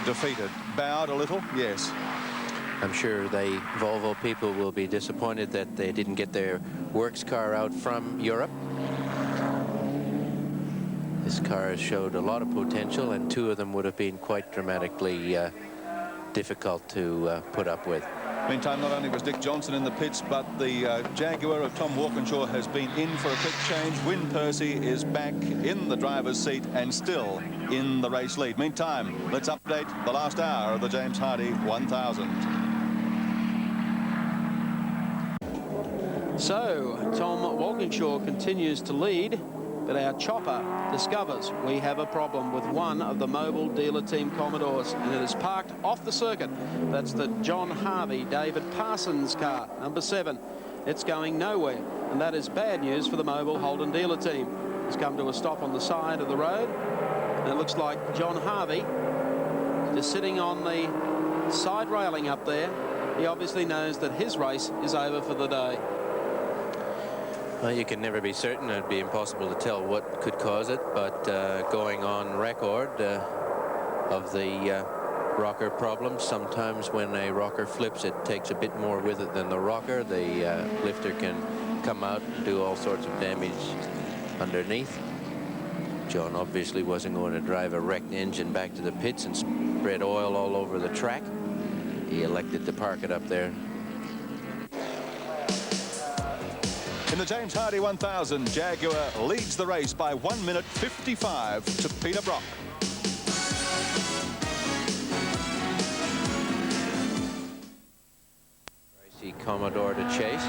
defeated. Bowed a little, yes. I'm sure the Volvo people will be disappointed that they didn't get their works car out from Europe. This car has showed a lot of potential, and two of them would have been quite dramatically difficult to put up with. Meantime, not only was Dick Johnson in the pits, but the Jaguar of Tom Walkinshaw has been in for a quick change. Wyn Percy is back in the driver's seat and still in the race lead. Meantime, let's update the last hour of the James Hardy 1000. So, Tom Walkinshaw continues to lead, but our chopper discovers we have a problem with one of the mobile dealer team Commodores, and it is parked off the circuit. That's the John Harvey David Parsons car, number 7. It's going nowhere, and that is bad news for the mobile Holden dealer team. It's come to a stop on the side of the road, and it looks like John Harvey is sitting on the side railing up there. He obviously knows that his race is over for the day. Well, you can never be certain. It'd be impossible to tell what could cause it, but going on record of the rocker problem, sometimes when a rocker flips, it takes a bit more with it than the rocker. The lifter can come out and do all sorts of damage underneath. John obviously wasn't going to drive a wrecked engine back to the pits and spread oil all over the track. He elected to park it up there. In the James Hardy 1000, Jaguar leads the race by 1 minute 55 to Peter Brock. I see Commodore to chase.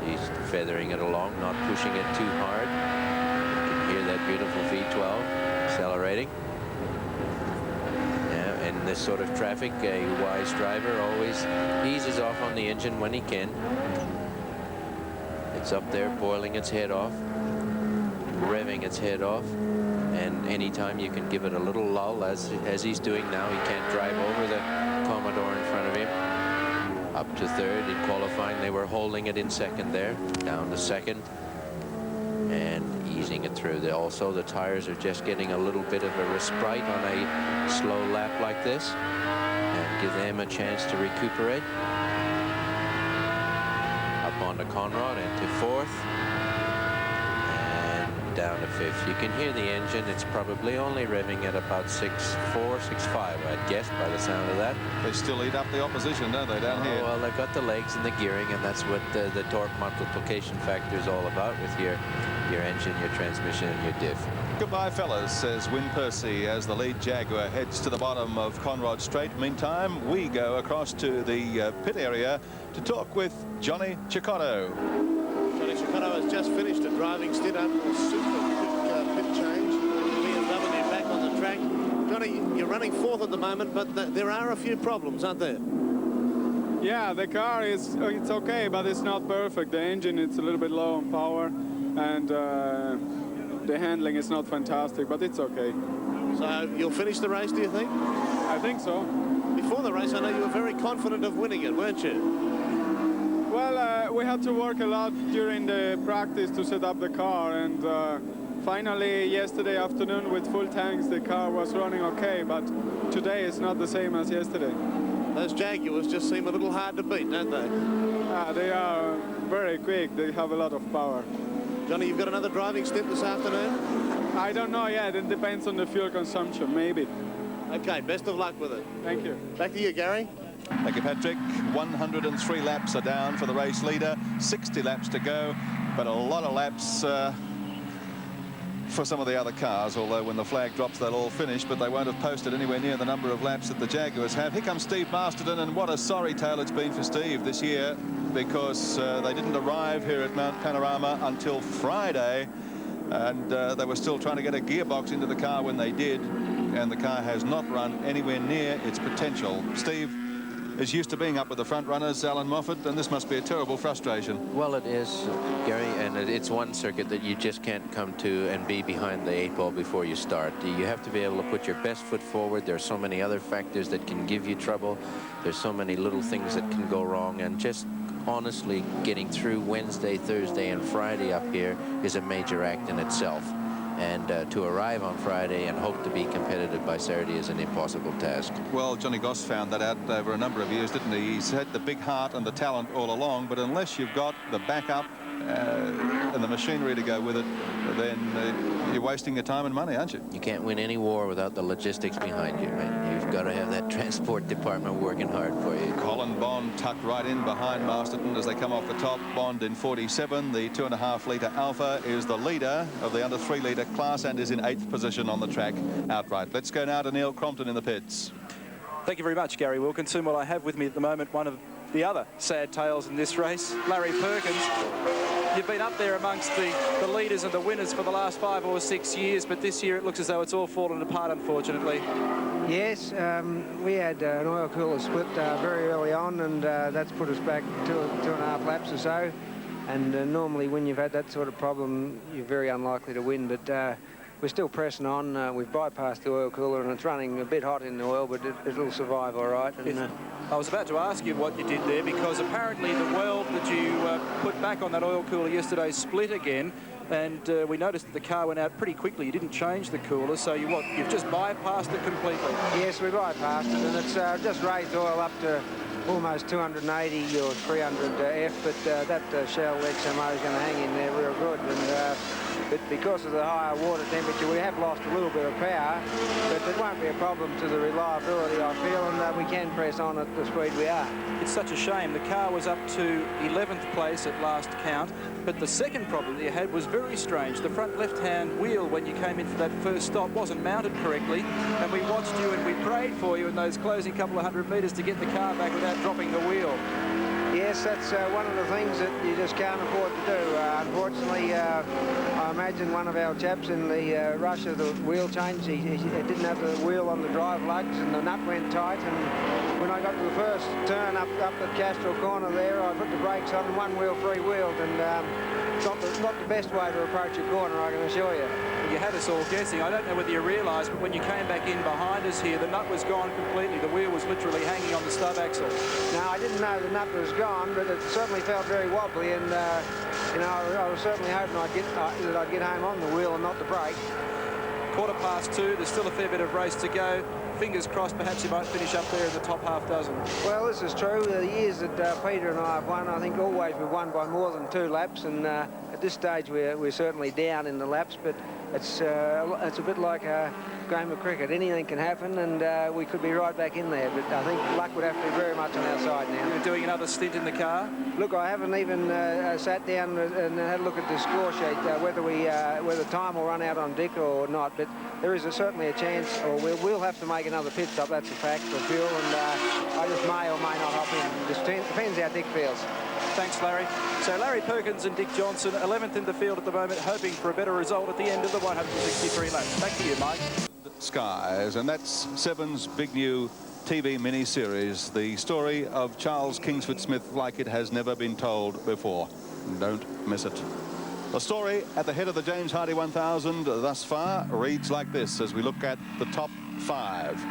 He's feathering it along, not pushing it too hard. You can hear that beautiful V12 accelerating. Yeah, in this sort of traffic, a wise driver always eases off on the engine when he can. It's up there boiling its head off, revving its head off, and anytime you can give it a little lull, as he's doing now. He can't drive over the Commodore in front of him. Up to third in qualifying. They were holding it in second there, down to second, and easing it through. Also, the tires are just getting a little bit of a respite on a slow lap like this, and give them a chance to recuperate. On to Conrad into fourth and down to fifth. You can hear the engine. It's probably only revving at about 6.4, 6.5, I'd guess, by the sound of that. They still eat up the opposition, don't they, down here? Well, they've got the legs and the gearing, and that's what the torque multiplication factor is all about with your engine, your transmission, and your diff. Goodbye, fellas, says Wyn Percy as the lead Jaguar heads to the bottom of Conrod Straight. Meantime, we go across to the pit area to talk with Johnny Cicotto. Johnny Cicotto has just finished a driving stint after a super quick pit change. BMW back on the track. Johnny, you're running fourth at the moment, but there are a few problems, aren't there? Yeah, the car is it's okay, but it's not perfect. The engine is a little bit low on power, and the handling is not fantastic, but it's okay. So you'll finish the race, do you think? I think so. If before the race, I know you were very confident of winning it, weren't you? Well, we had to work a lot during the practice to set up the car, and finally yesterday afternoon with full tanks the car was running okay, but today it's not the same as yesterday. Those Jaguars just seem a little hard to beat, don't they? They are very quick. They have a lot of power. Johnny, you've got another driving stint this afternoon? I don't know yet. It depends on the fuel consumption, maybe. Okay, best of luck with it. Thank you. Back to you, Gary. Thank you, Patrick. 103 laps are down for the race leader. 60 laps to go, but a lot of laps for some of the other cars, although when the flag drops they'll all finish, but they won't have posted anywhere near the number of laps that the Jaguars have. Here comes Steve Masterton, and what a sorry tale it's been for Steve this year, because they didn't arrive here at Mount Panorama until Friday, and they were still trying to get a gearbox into the car when they did, and the car has not run anywhere near its potential. Steve is used to being up with the front runners, Alan Moffat, and this must be a terrible frustration. Well, it is, Gary, and it's one circuit that you just can't come to and be behind the 8 ball before you start. You have to be able to put your best foot forward. There are so many other factors that can give you trouble. There's so many little things that can go wrong, and just honestly getting through Wednesday, Thursday, and Friday up here is a major act in itself. And to arrive on Friday and hope to be competitive by Saturday is an impossible task. Well, Johnny Goss found that out over a number of years, didn't he? He's had the big heart and the talent all along, but unless you've got the backup and the machinery to go with it, then you're wasting your time and money, aren't you? You can't win any war without the logistics behind you, right? You've got to have that transport department working hard for you. Colin Bond tucked right in behind Masterton as they come off the top. Bond in 47. The 2.5 litre Alpha is the leader of the under 3 litre class and is in 8th position on the track outright. Let's go now to Neil Crompton in the pits. Thank you very much, Gary Wilkinson. Well, I have with me at the moment one of the other sad tales in this race, Larry Perkins. You've been up there amongst the leaders and the winners for the last 5 or 6 years, but this year it looks as though it's all fallen apart, unfortunately. Yes, we had an oil cooler split very early on, and that's put us back 2.5 laps or so. And normally when you've had that sort of problem, you're very unlikely to win, but we're still pressing on. We've bypassed the oil cooler, and it's running a bit hot in the oil, but it'll survive all right. And, I was about to ask you what you did there, because apparently the weld that you put back on that oil cooler yesterday split again, and we noticed that the car went out pretty quickly. You didn't change the cooler, so you've just bypassed it completely. Yes, we bypassed it, and it's just raised oil up to almost 280 or 300 F, but that Shell XMO is going to hang in there real good. And but because of the higher water temperature, we have lost a little bit of power, but it won't be a problem to the reliability, I feel, and we can press on at the speed we are. It's such a shame. The car was up to 11th place at last count, but the second problem that you had was very strange. The front left-hand wheel, when you came in for that first stop, wasn't mounted correctly, and we watched you and we prayed for you in those closing couple of 100 metres to get the car back without dropping the wheel. Yes, that's one of the things that you just can't afford to do. Unfortunately, I imagine one of our chaps in the rush of the wheel change, he didn't have the wheel on the drive lugs, and the nut went tight, and when I got to the first turn up at Castro Corner there, I put the brakes on and one wheel free-wheeled, and it's not the best way to approach a corner, I can assure you. You had us all guessing. I don't know whether you realised, but when you came back in behind us here, the nut was gone completely. The wheel was literally hanging on the stub axle. No, I didn't know the nut was gone, but it certainly felt very wobbly, and you know, I was certainly hoping that I'd get home on the wheel and not the brake. 2:15. There's still a fair bit of race to go. Fingers crossed, perhaps you might finish up there in the top half dozen. Well, this is true. The years that Peter and I have won, I think always we've won by more than 2 laps, and at this stage we're certainly down in the laps, but it's a bit like a game of cricket. Anything can happen, and we could be right back in there, but I think luck would have to be very much on our side now. You're doing another stint in the car? Look, I haven't even sat down and had a look at the score sheet, whether time will run out on Dick or not, but there is certainly a chance, or we'll have to make another pit stop, that's a fact, for fuel, and I just may or may not hop in. Just depends how Dick feels. Thanks, Larry. So Larry Perkins and Dick Johnson, 11th in the field at the moment, hoping for a better result at the end of the 163 laps. Back to you, Mike. Skies, and that's Seven's big new TV mini-series, the story of Charles Kingsford Smith like it has never been told before. Don't miss it. The story at the head of the James Hardie 1000 thus far reads like this as we look at the top 5.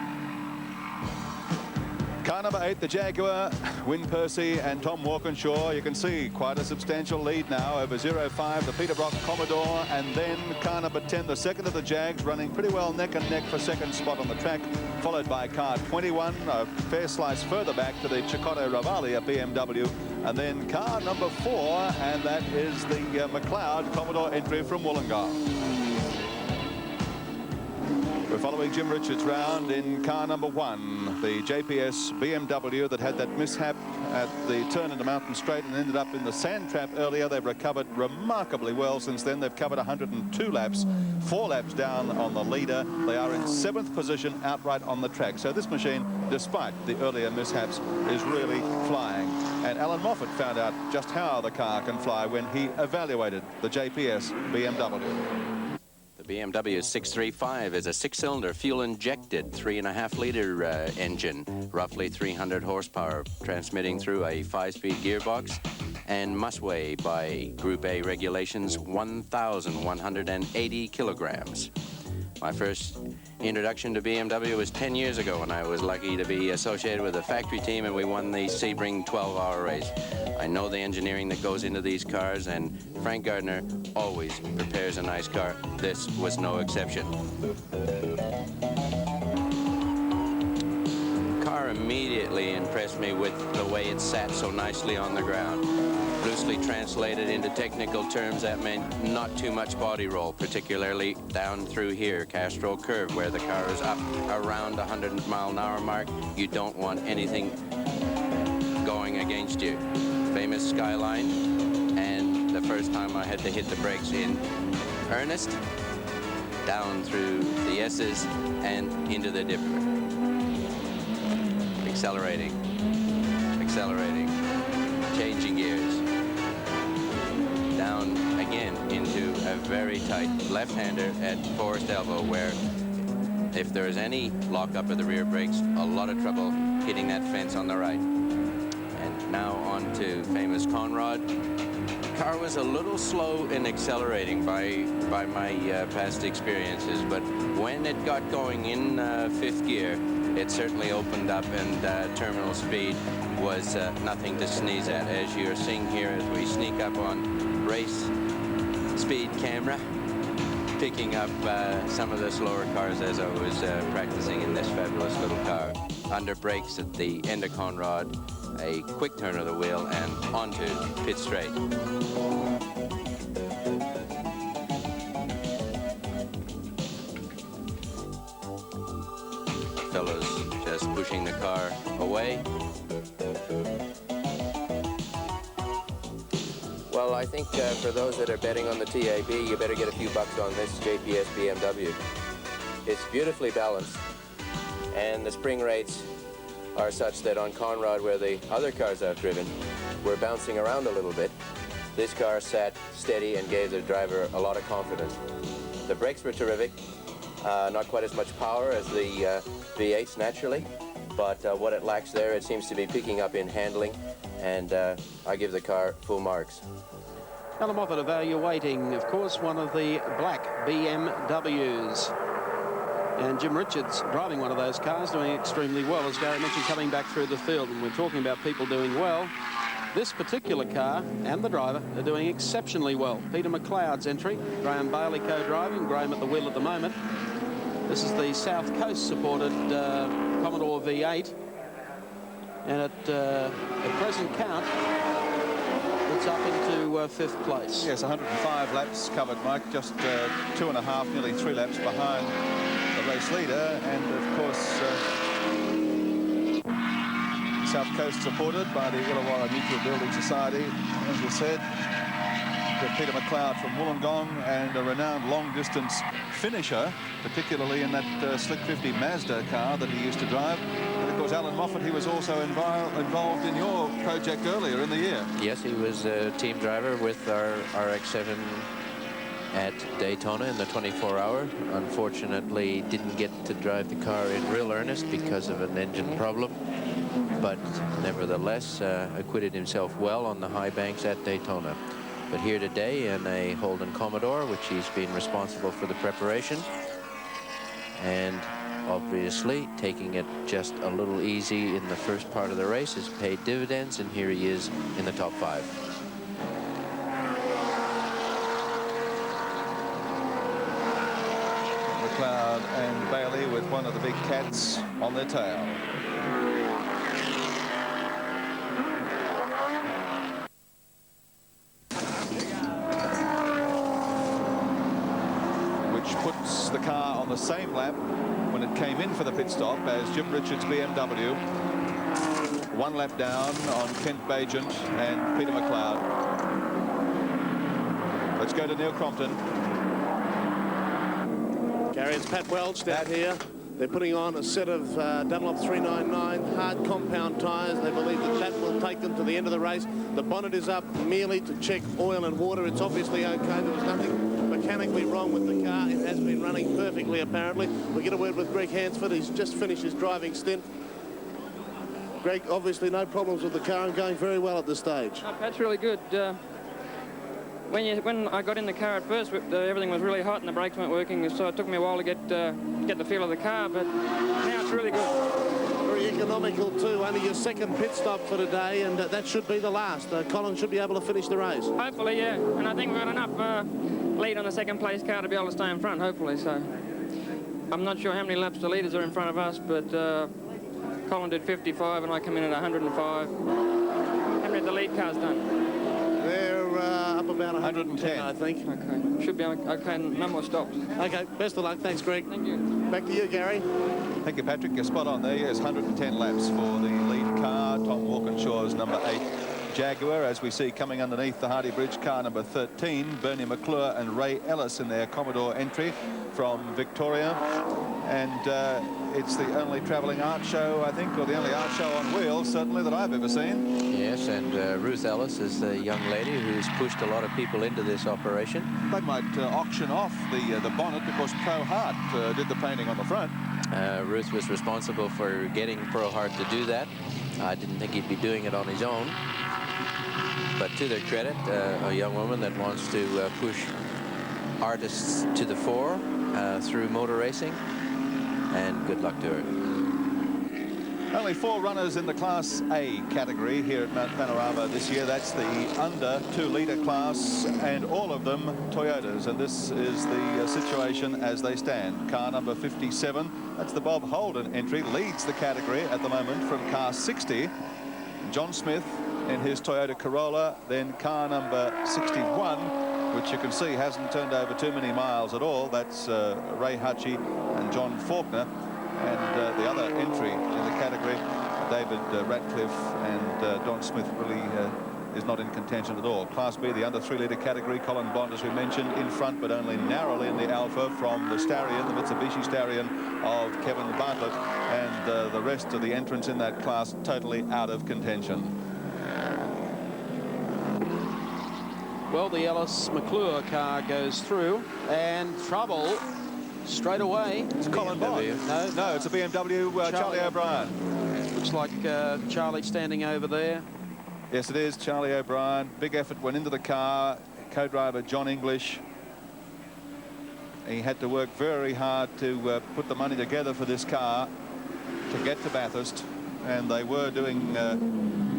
Car number 8, the Jaguar, Win Percy and Tom Walkinshaw. You can see quite a substantial lead now over 0.5, the Peter Brock Commodore, and then car number 10, the second of the Jags, running pretty well neck and neck for second spot on the track, followed by car 21, a fair slice further back to the Cicotto Ravali, a BMW, and then car number 4, and that is the McLeod Commodore entry from Wollongong. We're following Jim Richards round in car number 1, the JPS BMW that had that mishap at the turn into Mountain Straight and ended up in the sand trap earlier. They've recovered remarkably well since then. They've covered 102 laps, 4 laps down on the leader. They are in 7th position outright on the track. So this machine, despite the earlier mishaps, is really flying. And Alan Moffat found out just how the car can fly when he evaluated the JPS BMW. The BMW 635 is a 6-cylinder fuel-injected 3.5-liter engine, roughly 300 horsepower, transmitting through a 5-speed gearbox, and must weigh by Group A regulations 1,180 kilograms. My first introduction to BMW was 10 years ago when I was lucky to be associated with a factory team and we won the Sebring 12-hour race. I know the engineering that goes into these cars, and Frank Gardner always prepares a nice car. This was no exception. The car immediately impressed me with the way it sat so nicely on the ground. Loosely translated into technical terms, that meant not too much body roll, particularly down through here, Castro Curve, where the car is up around the 100-mile-an-hour mark. You don't want anything going against you. Famous skyline, and the first time I had to hit the brakes in earnest, down through the S's and into the dipper. Accelerating, accelerating, changing gears. Down again into a very tight left-hander at Forest Elbow, where if there is any lock-up of the rear brakes, a lot of trouble hitting that fence on the right. And now on to famous Conrad. The car was a little slow in accelerating by my past experiences, but when it got going in 5th gear, it certainly opened up, and terminal speed was nothing to sneeze at, as you're seeing here as we sneak up on race speed camera, picking up some of the slower cars as I was practicing in this fabulous little car. Under brakes at the end of Conrad, a quick turn of the wheel and onto pit straight. Fellows just pushing the car away. Well, I think for those that are betting on the TAB, you better get a few bucks on this JPS BMW. It's beautifully balanced, and the spring rates are such that on Conrad, where the other cars I've driven were bouncing around a little bit, this car sat steady and gave the driver a lot of confidence. The brakes were terrific, not quite as much power as the V8s naturally, but what it lacks there, it seems to be picking up in handling, and I give the car full marks. Alan Moffat evaluating, of course, one of the black BMWs. And Jim Richards driving one of those cars, doing extremely well, as Gary mentioned, coming back through the field. And we're talking about people doing well. This particular car and the driver are doing exceptionally well. Peter McLeod's entry, Graham Bailey co-driving, Graham at the wheel at the moment. This is the South Coast supported Commodore V8. And at present count, it's up into 5th place. Yes, 105 laps covered, Mike, just 2.5, nearly 3 laps behind the race leader, and of course South Coast supported by the Illawarra Mutual Building Society, as you said. Peter McLeod from Wollongong, and a renowned long-distance finisher, particularly in that Slick 50 Mazda car that he used to drive. And of course, Alan Moffat, he was also involved in your project earlier in the year. Yes, he was a team driver with our RX-7 at Daytona in the 24-hour. Unfortunately, didn't get to drive the car in real earnest because of an engine problem, but nevertheless acquitted himself well on the high banks at Daytona. But here today in a Holden Commodore, which he's been responsible for the preparation, and obviously taking it just a little easy in the first part of the race has paid dividends, and here he is in the top 5. McLeod and Bailey with one of the big cats on their tail. Which puts the car on the same lap when it came in for the pit stop as Jim Richards' BMW. 1 lap down on Kent Bagent and Peter McLeod. Let's go to Neil Crompton. Gary, it's Pat Welch down here. They're putting on a set of Dunlop 399 hard compound tyres. They believe that will take them to the end of the race. The bonnet is up merely to check oil and water. It's obviously okay. There was nothing mechanically wrong with the car. It has been running perfectly, apparently. We get a word with Greg Hansford. He's just finished his driving stint. Greg, obviously no problems with the car and going very well at this stage. Pat's really good. When I got in the car at first, everything was really hot and the brakes weren't working, so it took me a while to get the feel of the car, but now it's really good. Very economical too. Only your second pit stop for today, and that should be the last. Colin should be able to finish the race. Hopefully, yeah. And I think we've got enough lead on the second place car to be able to stay in front, hopefully. So I'm not sure how many laps the leaders are in front of us, but Colin did 55 and I come in at 105. How many have the lead cars done? They're up about 110, I think. Okay. Should be okay. No more stops. Okay. Best of luck. Thanks, Greg. Thank you. Back to you, Gary. Thank you, Patrick. You're spot on there. Yes, 110 laps for the lead car. Tom Walkinshaw's number 8 Jaguar, as we see coming underneath the Hardy Bridge, car number 13, Bernie McClure and Ray Ellis in their Commodore entry from Victoria. And it's the only travelling art show, I think, or the only art show on wheels, certainly, that I've ever seen. Yes, and Ruth Ellis is the young lady who's pushed a lot of people into this operation. They might auction off the bonnet because Pro Hart did the painting on the front. Ruth was responsible for getting Pro Hart to do that. I didn't think he'd be doing it on his own. But to their credit, a young woman that wants to push artists to the fore through motor racing, and good luck to her. Only 4 runners in the Class A category here at Mount Panorama this year. That's the under 2-litre class, and all of them Toyotas. And this is the situation as they stand. Car number 57, that's the Bob Holden entry, leads the category at the moment from car 60. John Smith in his Toyota Corolla, then car number 61, which you can see hasn't turned over too many miles at all. That's Ray Hutchie and John Faulkner. And the other entry in the category, David Ratcliffe and Don Smith, really is not in contention at all. Class B, the under 3-litre category, Colin Bond, as we mentioned, in front, but only narrowly in the Alpha from the Starion, the Mitsubishi Starion of Kevin Bartlett, and the rest of the entrants in that class totally out of contention. Well, the Ellis McClure car goes through, and trouble straight away. It's Colin Bond. No, it's a BMW Charlie O'Brien. Looks like Charlie standing over there. Yes, it is Charlie O'Brien. Big effort went into the car. Co-driver John English. He had to work very hard to put the money together for this car to get to Bathurst, and they were doing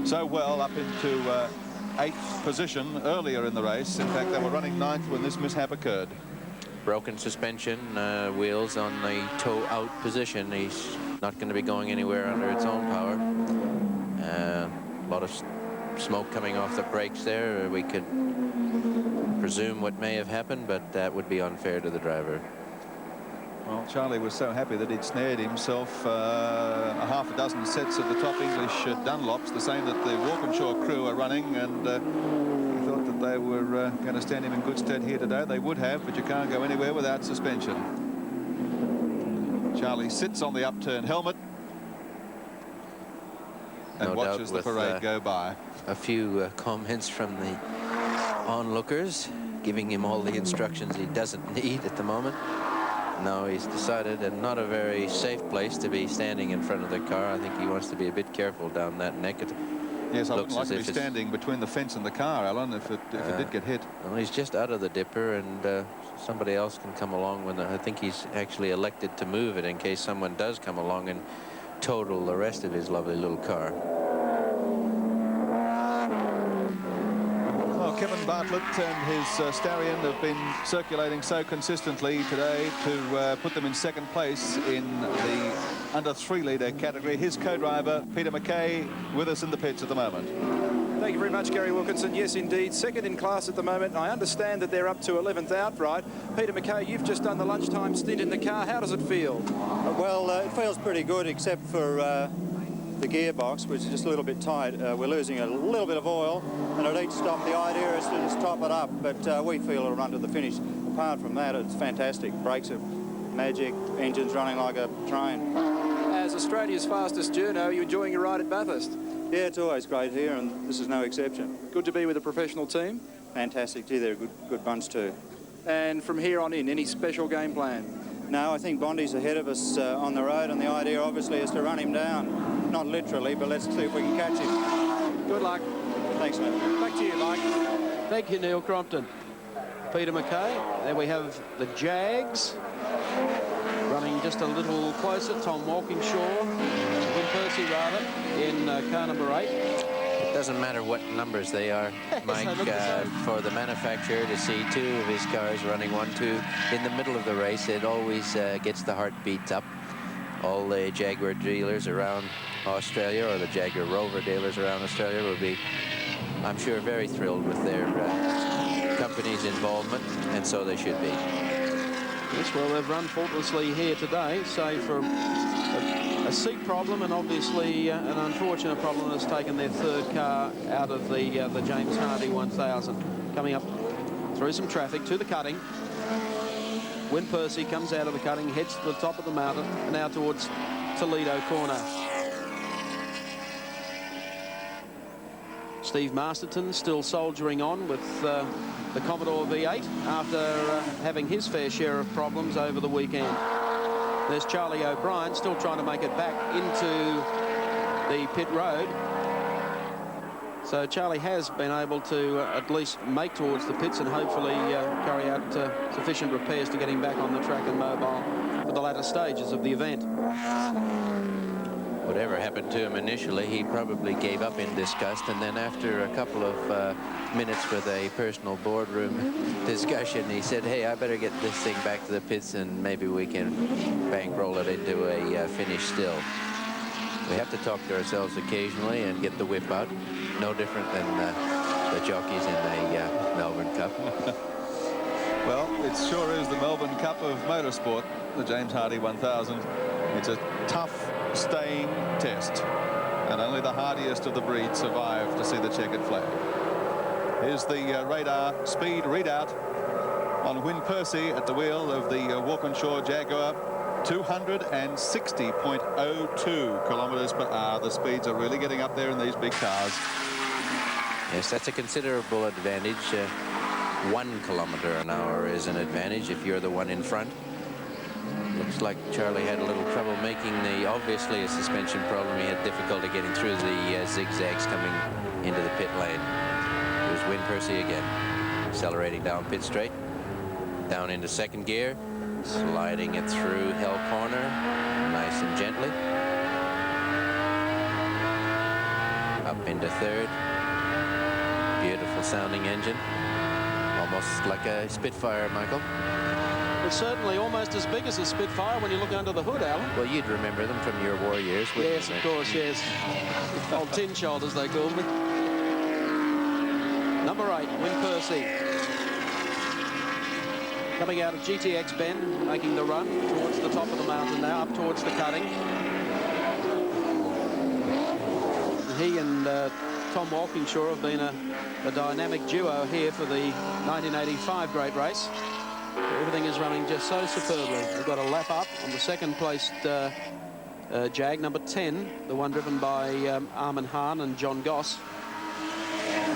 so well up into 8th position earlier in the race. In fact, they were running 9th when this mishap occurred. Broken suspension, wheels on the toe-out position. He's not going to be going anywhere under its own power. A lot of smoke coming off the brakes there. We could presume what may have happened, but that would be unfair to the driver. Well, Charlie was so happy that he'd snared himself a half a dozen sets of the top English Dunlops, the same that the Walkinshaw crew are running, and he thought that they were going to stand him in good stead here today. They would have, but you can't go anywhere without suspension. Charlie sits on the upturned helmet and watches the parade go by. A few comments from the onlookers, giving him all the instructions he doesn't need at the moment. No, he's decided, and not a very safe place to be standing in front of the car. I think he wants to be a bit careful down that neck. Yes, I wouldn't like to be standing between the fence and the car, Alan, if it did get hit. Well, he's just out of the dipper, and somebody else can come along when I think he's actually elected to move it in case someone does come along and total the rest of his lovely little car. Well, Kevin Bartlett and his Starion have been circulating so consistently today to put them in second place in the under 3-litre category. His co-driver, Peter McKay, with us in the pits at the moment. Thank you very much, Gary Wilkinson. Yes, indeed, second in class at the moment. I understand that they're up to 11th outright. Peter McKay, you've just done the lunchtime stint in the car. How does it feel? Well, it feels pretty good, except for the gearbox, which is just a little bit tight. We're losing a little bit of oil, and at each stop the idea is to just top it up, but we feel it'll run to the finish. Apart from that, it's fantastic. Brakes are magic, engine's running like a train. As Australia's fastest journo, are you enjoying your ride at Bathurst? Yeah, it's always great here, and this is no exception. Good to be with a professional team? Fantastic. Gee, they're a good bunch too. And from here on in, any special game plan? No, I think Bondi's ahead of us on the road, and the idea obviously is to run him down. Not literally, but let's see if we can catch him. Good luck. Thanks, mate. Back to you, Mike. Thank you, Neil Crompton. Peter McKay. There we have the Jags running just a little closer. Tom Walkingshaw, Win Percy rather, in car number 8. It doesn't matter what numbers they are, Mike, for the manufacturer to see 2 of his cars running 1-2 in the middle of the race, it always gets the heartbeat up. All the Jaguar dealers around Australia, or the Jaguar Rover dealers around Australia, will be, I'm sure, very thrilled with their company's involvement, and so they should be. Yes, well, they've run faultlessly here today, save for a seat problem, and obviously an unfortunate problem that's taken their third car out of the James Hardy 1000. Coming up through some traffic to the cutting. Win Percy comes out of the cutting, heads to the top of the mountain, and now towards Toledo corner. Steve Masterton still soldiering on with the Commodore V8 after having his fair share of problems over the weekend. There's Charlie O'Brien still trying to make it back into the pit road. So Charlie has been able to at least make towards the pits and hopefully carry out sufficient repairs to get him back on the track and mobile for the latter stages of the event. Whatever happened to him initially, he probably gave up in disgust, and then after a couple of minutes with a personal boardroom discussion, he said, hey, I better get this thing back to the pits and maybe we can bankroll it into a finish still. We have to talk to ourselves occasionally and get the whip out. No different than the jockeys in the Melbourne Cup. Well, it sure is the Melbourne Cup of motorsport, the James Hardy 1000. It's a tough, staying test, and only the hardiest of the breed survive to see the checkered flag. Here's the radar speed readout on Win Percy at the wheel of the Walkinshaw Jaguar. 260.02 kilometres per hour. The speeds are really getting up there in these big cars. Yes, that's a considerable advantage. 1 kilometre an hour is an advantage if you're the one in front. Looks like Charlie had a little trouble making obviously a suspension problem. He had difficulty getting through the zigzags coming into the pit lane. Here's Win Percy again, accelerating down pit straight, down into second gear, sliding it through Hell Corner, nice and gently. Up into third. Beautiful sounding engine. Almost like a Spitfire, Michael. It's certainly almost as big as a Spitfire when you look under the hood, Alan. Well, you'd remember them from your war years, wouldn't you? Yes, of course, yes. Old tin shoulders, they called me. Number 8, Win Percy. Coming out of GTX Bend, making the run towards the top of the mountain now, up towards the cutting. He and Tom Walkinshaw have been a dynamic duo here for the 1985 Great Race. Everything is running just so superbly. We've got a lap up on the second-placed Jag, number 10, the one driven by Armin Hahn and John Goss.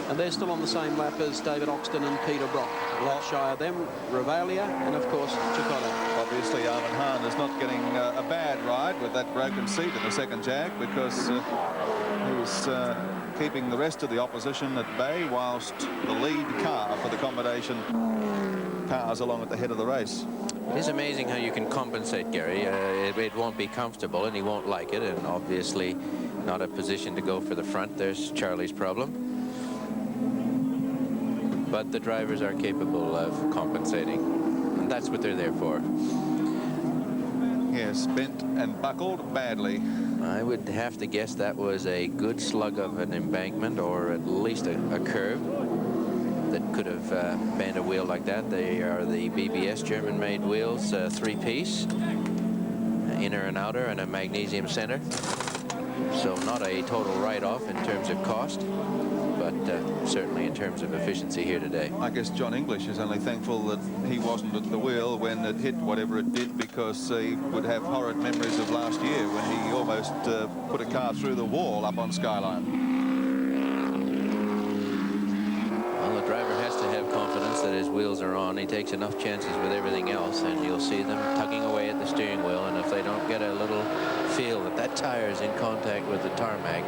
And they're still on the same lap as David Oxton and Peter Brock. A lot shy of them, Revalia, and of course, Chicotto. Obviously, Armin Hahn is not getting a bad ride with that broken seat in the second Jag, because he was keeping the rest of the opposition at bay, whilst the lead car for the combination powers along at the head of the race. It is amazing how you can compensate, Gary. It won't be comfortable and he won't like it, and obviously not a position to go for the front. There's Charlie's problem. But the drivers are capable of compensating, and that's what they're there for. Yes, bent and buckled badly. I would have to guess that was a good slug of an embankment, or at least a curve that could have bent a wheel like that. They are the BBS German-made wheels, three-piece, inner and outer, and a magnesium center. So not a total write-off in terms of cost, but certainly in terms of efficiency here today. I guess John English is only thankful that he wasn't at the wheel when it hit whatever it did, because he would have horrid memories of last year when he almost put a car through the wall up on Skyline. Well, the driver has to have confidence that his wheels are on. He takes enough chances with everything else, and you'll see them tugging away at the steering wheel, and if they don't get a little feel that that tire is in contact with the tarmac,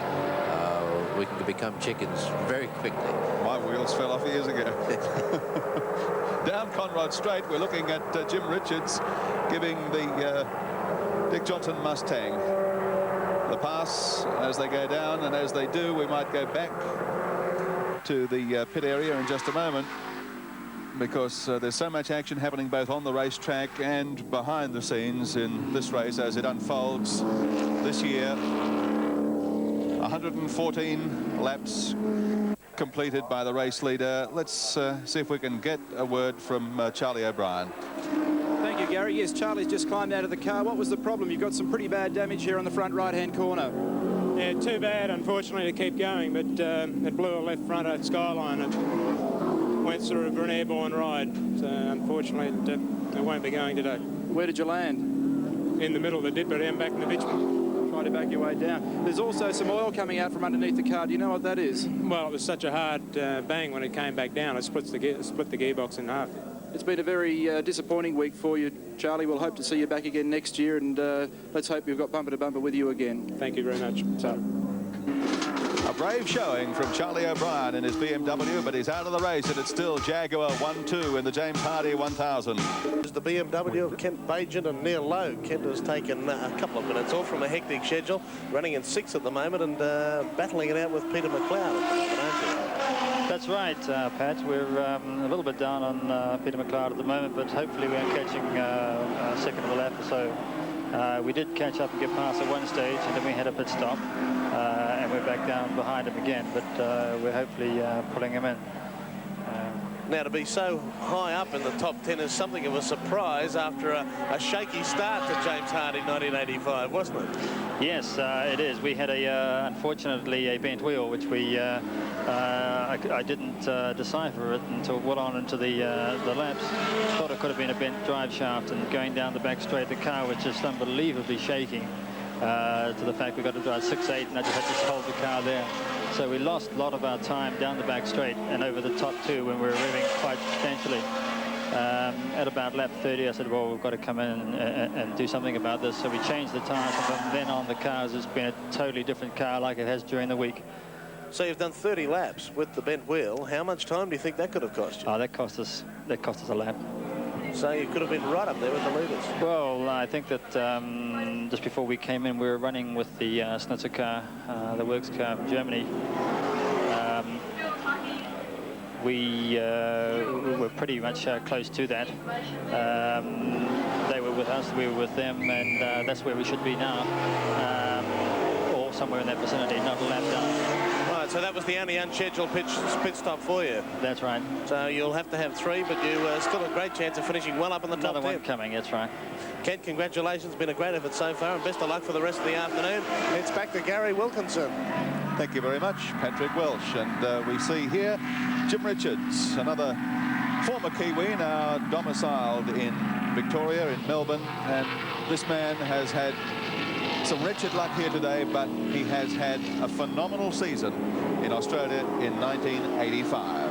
we can become chickens very quickly. My wheels fell off years ago. Down Conrod Straight, we're looking at Jim Richards giving the Dick Johnson Mustang the pass as they go down, and as they do, we might go back to the pit area in just a moment, because there's so much action happening both on the racetrack and behind the scenes in this race as it unfolds this year. 114 laps completed by the race leader. Let's see if we can get a word from Charlie O'Brien. Thank you, Gary. Yes, Charlie's just climbed out of the car. What was the problem? You've got some pretty bad damage here on the front right-hand corner. Yeah, too bad, unfortunately, to keep going, but it blew a left front at Skyline. It went sort of an airborne ride. So, unfortunately, it won't be going today. Where did you land? In the middle of the dip, down back in the bitumen. Try to back your way down. There's also some oil coming out from underneath the car. Do you know what that is? Well, it was such a hard bang when it came back down. It split the gearbox in half. It's been a very disappointing week for you, Charlie. We'll hope to see you back again next year, and let's hope you've got bumper to bumper with you again. Thank you very much. So. A brave showing from Charlie O'Brien in his BMW, but he's out of the race, and it's still Jaguar 1-2 in the James Hardy 1000. It's the BMW of Kent Bagent and Neil Lowe. Kent has taken a couple of minutes off from a hectic schedule, running in 6th at the moment and battling it out with Peter McLeod. That's right, Pat. We're a little bit down on Peter McLeod at the moment, but hopefully we're catching second of a lap or so. We did catch up and get past at one stage, and then we had a pit stop, and we're back down behind him again, but we're hopefully pulling him in. Now, to be so high up in the top 10 is something of a surprise after a shaky start to James Hardy 1985, wasn't it? Yes, it is. We had unfortunately a bent wheel, which I didn't decipher it until well on into the laps. Thought it could have been a bent drive shaft, and going down the back straight, the car was just unbelievably shaking to the fact we got to drive 6-8, and I just had to hold the car there. So we lost a lot of our time down the back straight and over the top two when we were revving quite substantially. At about lap 30, I said, well, we've got to come in and do something about this. So we changed the tyres, and from then on, the car has been a totally different car like it has during the week. So you've done 30 laps with the bent wheel. How much time do you think that could have cost you? Oh, that cost us a lap. So you could have been right up there with the leaders. Well, I think that just before we came in, we were running with the Schnitzer car, the works car from Germany. We were pretty much close to that. They were with us, we were with them, and that's where we should be now. Or somewhere in that vicinity, not a lap down. Right, so that was the only unscheduled pit stop for you. That's right. So you'll have to have 3, but you still a great chance of finishing well up in the top 10. Another one coming, that's right. Kent, congratulations. Been a great effort so far, and best of luck for the rest of the afternoon. It's back to Gary Wilkinson. Thank you very much, Patrick Welsh. And we see here Jim Richards, another former Kiwi, now domiciled in Victoria, in Melbourne. And this man has had some wretched luck here today, but he has had a phenomenal season in Australia in 1985.